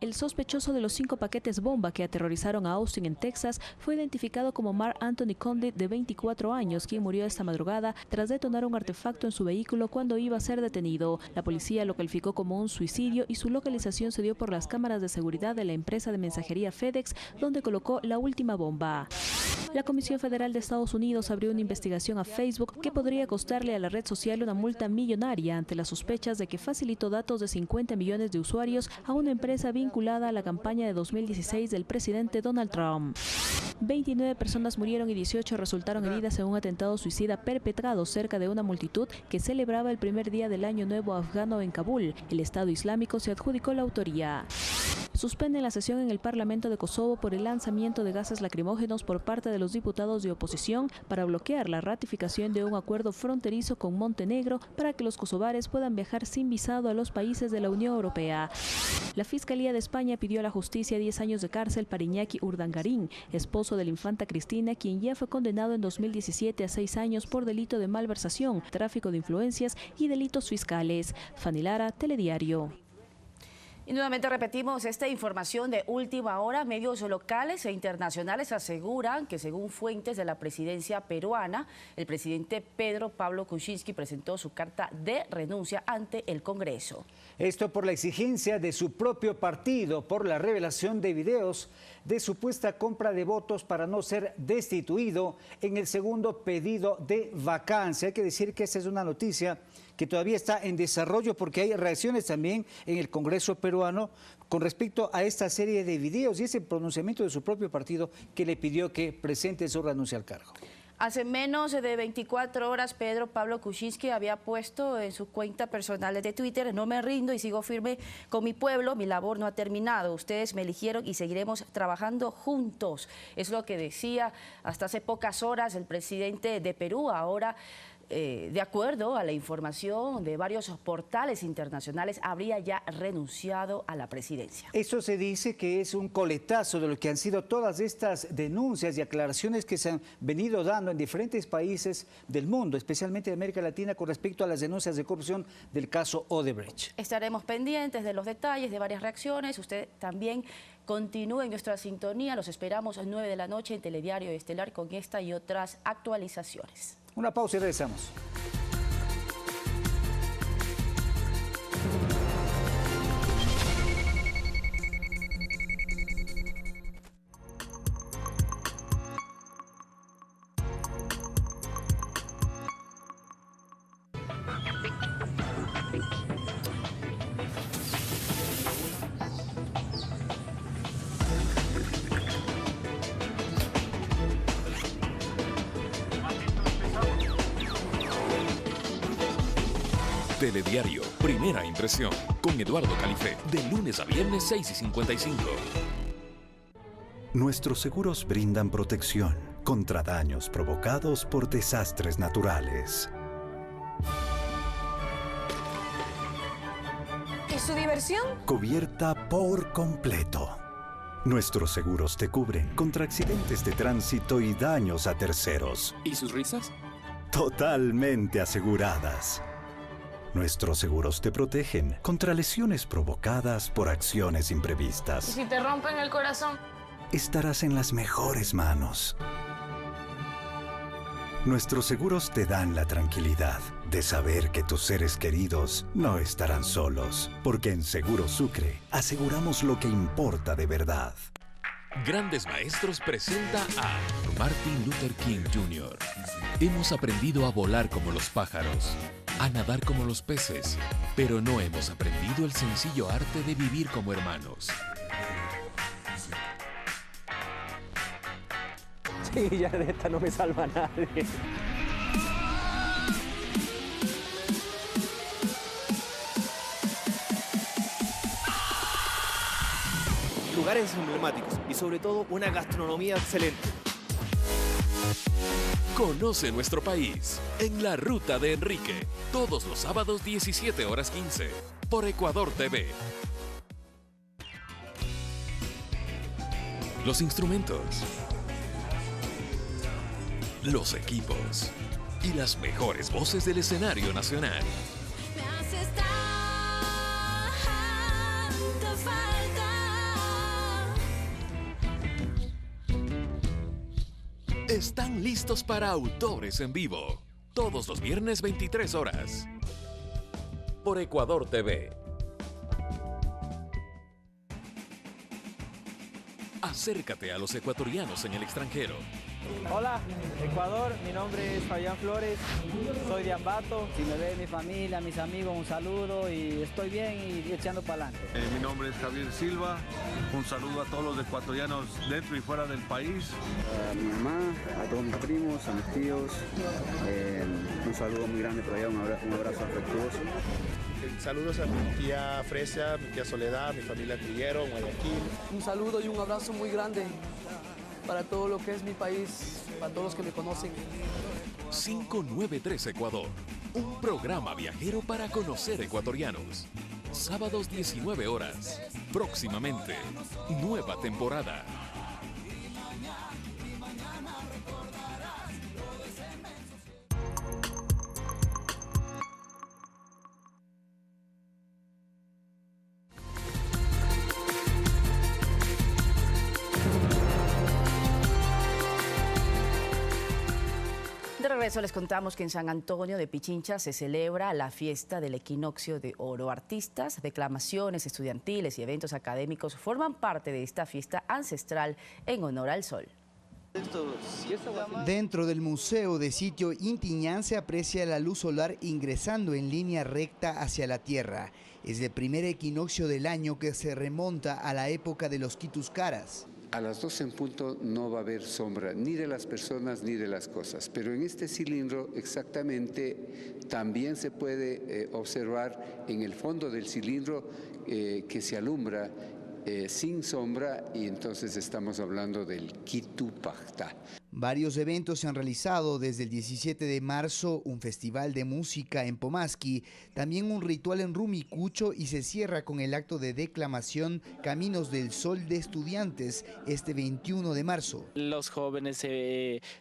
[SPEAKER 10] El sospechoso de los 5 paquetes bomba que aterrorizaron a Austin en Texas fue identificado como Mark Anthony Condit, de 24 años, quien murió esta madrugada tras detonar un artefacto en su vehículo cuando iba a ser detenido. La policía lo calificó como un suicidio y su localización se dio por las cámaras de seguridad de la empresa de mensajería FedEx, donde colocó la última bomba. La Comisión Federal de Estados Unidos abrió una investigación a Facebook que podría costarle a la red social una multa millonaria ante las sospechas de que facilitó datos de 50 millones de usuarios a una empresa vinculada a la campaña de 2016 del presidente Donald Trump. 29 personas murieron y 18 resultaron heridas en un atentado suicida perpetrado cerca de una multitud que celebraba el primer día del Año Nuevo afgano en Kabul. El Estado Islámico se adjudicó la autoría. Suspenden la sesión en el Parlamento de Kosovo por el lanzamiento de gases lacrimógenos por parte de los diputados de oposición para bloquear la ratificación de un acuerdo fronterizo con Montenegro para que los kosovares puedan viajar sin visado a los países de la Unión Europea. La Fiscalía de España pidió a la justicia 10 años de cárcel para Iñaki Urdangarín, esposo de la infanta Cristina, quien ya fue condenado en 2017 a 6 años por delito de malversación, tráfico de influencias y delitos fiscales. Fanny Lara, Telediario.
[SPEAKER 2] Y nuevamente repetimos esta información de última hora. Medios locales e internacionales aseguran que, según fuentes de la presidencia peruana, el presidente Pedro Pablo Kuczynski presentó su carta de renuncia ante el Congreso.
[SPEAKER 3] Esto por la exigencia de su propio partido por la revelación de videos de supuesta compra de votos para no ser destituido en el segundo pedido de vacancia. Hay que decir que esta es una noticia que todavía está en desarrollo porque hay reacciones también en el Congreso peruano con respecto a esta serie de videos y ese pronunciamiento de su propio partido que le pidió que presente su renuncia al cargo.
[SPEAKER 2] Hace menos de 24 horas, Pedro Pablo Kuczynski había puesto en su cuenta personal de Twitter: no me rindo y sigo firme con mi pueblo, mi labor no ha terminado, ustedes me eligieron y seguiremos trabajando juntos. Es lo que decía hasta hace pocas horas el presidente de Perú. Ahora, de acuerdo a la información de varios portales internacionales, habría ya renunciado a la presidencia.
[SPEAKER 3] Eso se dice que es un coletazo de lo que han sido todas estas denuncias y aclaraciones que se han venido dando en diferentes países del mundo, especialmente de América Latina, con respecto a las denuncias de corrupción del caso Odebrecht.
[SPEAKER 2] Estaremos pendientes de los detalles, de varias reacciones. Usted también continúe en nuestra sintonía. Los esperamos a 9 de la noche en Telediario Estelar con esta y otras actualizaciones.
[SPEAKER 3] Una pausa y regresamos.
[SPEAKER 26] Telediario, primera impresión, con Eduardo Califé, de lunes a viernes 6:55.
[SPEAKER 8] Nuestros seguros brindan protección contra daños provocados por desastres naturales.
[SPEAKER 9] ¿Y su diversión?
[SPEAKER 8] Cubierta por completo. Nuestros seguros te cubren contra accidentes de tránsito y daños a terceros.
[SPEAKER 26] ¿Y sus risas?
[SPEAKER 8] Totalmente aseguradas. Nuestros seguros te protegen contra lesiones provocadas por acciones imprevistas.
[SPEAKER 9] ¿Y si te rompen el corazón?
[SPEAKER 8] Estarás en las mejores manos. Nuestros seguros te dan la tranquilidad de saber que tus seres queridos no estarán solos, porque en Seguros Sucre aseguramos lo que importa de verdad.
[SPEAKER 26] Grandes Maestros presenta a Martin Luther King Jr. Hemos aprendido a volar como los pájaros, a nadar como los peces, pero no hemos aprendido el sencillo arte de vivir como hermanos.
[SPEAKER 5] Sí, ya de esta no me salva nadie.
[SPEAKER 11] Lugares emblemáticos y sobre todo una gastronomía excelente.
[SPEAKER 26] Conoce nuestro país en La Ruta de Enrique, todos los sábados 17:15, por Ecuador TV. Los instrumentos, los equipos y las mejores voces del escenario nacional. Están listos para Autores en Vivo, todos los viernes 23 horas, por Ecuador TV. Acércate a los ecuatorianos en el extranjero.
[SPEAKER 12] Hola, Ecuador, mi nombre es Fabián Flores, soy de Ambato.
[SPEAKER 17] Si me ve mi familia, mis amigos, un saludo y estoy bien y echando para adelante.
[SPEAKER 18] Mi nombre es Javier Silva, un saludo a todos los ecuatorianos dentro y fuera del país.
[SPEAKER 19] A mi mamá, a todos mis primos, a mis tíos, un saludo muy grande por allá, un abrazo afectuoso.
[SPEAKER 20] Saludos a mi tía Fresia, mi tía Soledad, mi familia Triguero, Guayaquil.
[SPEAKER 21] Un saludo y un abrazo muy grande para todo lo que es mi país, para todos los que me conocen.
[SPEAKER 26] 593 Ecuador, un programa viajero para conocer ecuatorianos. Sábados 19 horas. Próximamente, nueva temporada.
[SPEAKER 2] De regreso les contamos que en San Antonio de Pichincha se celebra la fiesta del equinoccio de oro. Artistas, declamaciones estudiantiles y eventos académicos forman parte de esta fiesta ancestral en honor al sol.
[SPEAKER 22] Dentro del Museo de Sitio Intiñán se aprecia la luz solar ingresando en línea recta hacia la Tierra. Es el primer equinoccio del año que se remonta a la época de los Quituscaras.
[SPEAKER 23] A las 12 en punto no va a haber sombra ni de las personas ni de las cosas, pero en este cilindro exactamente también se puede observar en el fondo del cilindro que se alumbra sin sombra y entonces estamos hablando del Quitupajta.
[SPEAKER 22] Varios eventos se han realizado desde el 17 de marzo, un festival de música en Pomasqui, también un ritual en Rumicucho y se cierra con el acto de declamación Caminos del Sol de Estudiantes este 21 de marzo.
[SPEAKER 24] Los jóvenes,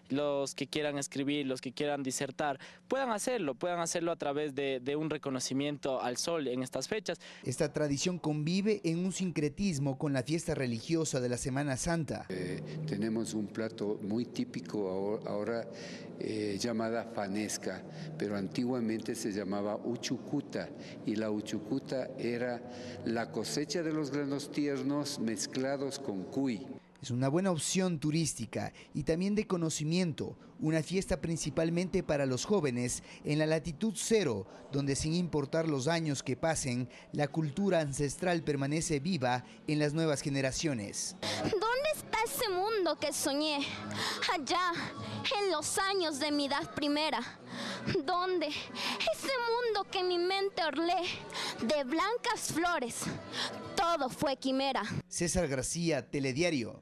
[SPEAKER 24] los que quieran escribir, los que quieran disertar, puedan hacerlo a través de un reconocimiento al sol en estas fechas.
[SPEAKER 22] Esta tradición convive en un sincretismo con la fiesta religiosa de la Semana Santa.
[SPEAKER 23] Tenemos un plato muy típico ahora llamada fanesca, pero antiguamente se llamaba uchucuta y la uchucuta era la cosecha de los granos tiernos mezclados con cuy.
[SPEAKER 22] Es una buena opción turística y también de conocimiento, una fiesta principalmente para los jóvenes en la latitud cero, donde sin importar los años que pasen, la cultura ancestral permanece viva en las nuevas generaciones.
[SPEAKER 25] ¿Dónde está ese mundo que soñé? Allá, en los años de mi edad primera. ¿Dónde? Ese mundo que mi mente orlé de blancas flores. Todo fue quimera.
[SPEAKER 22] César García, Telediario.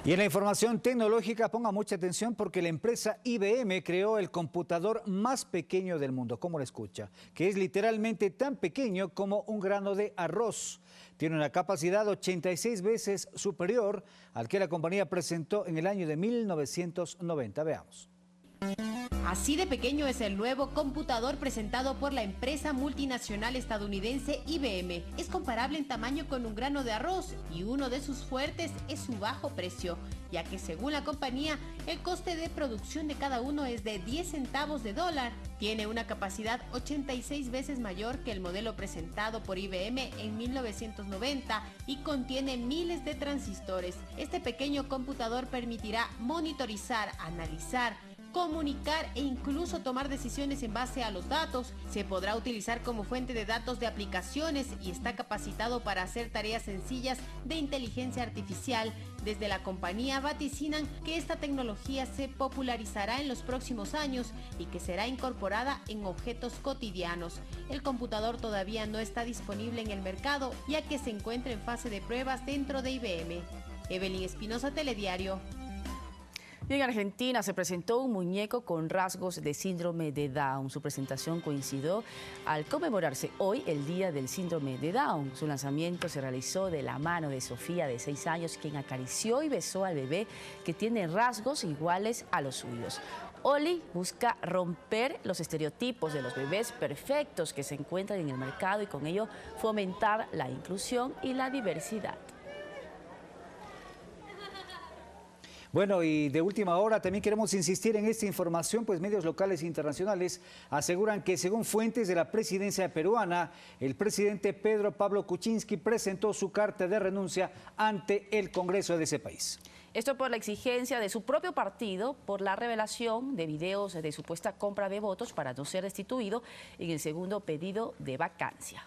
[SPEAKER 3] Y en la información tecnológica, ponga mucha atención porque la empresa IBM creó el computador más pequeño del mundo, como lo escucha, que es literalmente tan pequeño como un grano de arroz. Tiene una capacidad 86 veces superior al que la compañía presentó en el año de 1990. Veamos.
[SPEAKER 31] Así de pequeño es el nuevo computador presentado por la empresa multinacional estadounidense IBM. Es comparable en tamaño con un grano de arroz y uno de sus fuertes es su bajo precio, ya que según la compañía, el coste de producción de cada uno es de 10 centavos de dólar. Tiene una capacidad 86 veces mayor que el modelo presentado por IBM en 1990 y contiene miles de transistores. Este pequeño computador permitirá monitorizar, analizar, comunicar e incluso tomar decisiones en base a los datos. Se podrá utilizar como fuente de datos de aplicaciones y está capacitado para hacer tareas sencillas de inteligencia artificial. Desde la compañía vaticinan que esta tecnología se popularizará en los próximos años y que será incorporada en objetos cotidianos. El computador todavía no está disponible en el mercado, ya que se encuentra en fase de pruebas dentro de IBM. Evelyn Espinosa, Telediario.
[SPEAKER 2] Y en Argentina se presentó un muñeco con rasgos de síndrome de Down. Su presentación coincidió al conmemorarse hoy el Día del Síndrome de Down. Su lanzamiento se realizó de la mano de Sofía, de 6 años, quien acarició y besó al bebé que tiene rasgos iguales a los suyos. Oli busca romper los estereotipos de los bebés perfectos que se encuentran en el mercado y con ello fomentar la inclusión y la diversidad.
[SPEAKER 3] Bueno, y de última hora también queremos insistir en esta información, pues medios locales e internacionales aseguran que según fuentes de la presidencia peruana, el presidente Pedro Pablo Kuczynski presentó su carta de renuncia ante el Congreso de ese país.
[SPEAKER 2] Esto por la exigencia de su propio partido por la revelación de videos de supuesta compra de votos para no ser destituido en el segundo pedido de vacancia.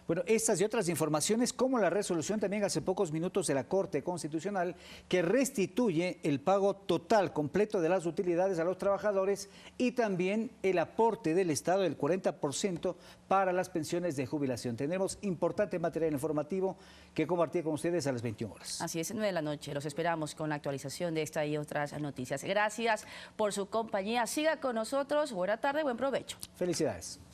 [SPEAKER 3] Bueno, estas y otras informaciones, como la resolución también hace pocos minutos de la Corte Constitucional que restituye el pago total completo de las utilidades a los trabajadores y también el aporte del Estado del 40% para las pensiones de jubilación. Tenemos importante material informativo que compartir con ustedes a las 21 horas.
[SPEAKER 2] Así es, 9 de la noche. Los esperamos con la actualización de esta y otras noticias. Gracias por su compañía. Siga con nosotros. Buena tarde, buen provecho.
[SPEAKER 3] Felicidades.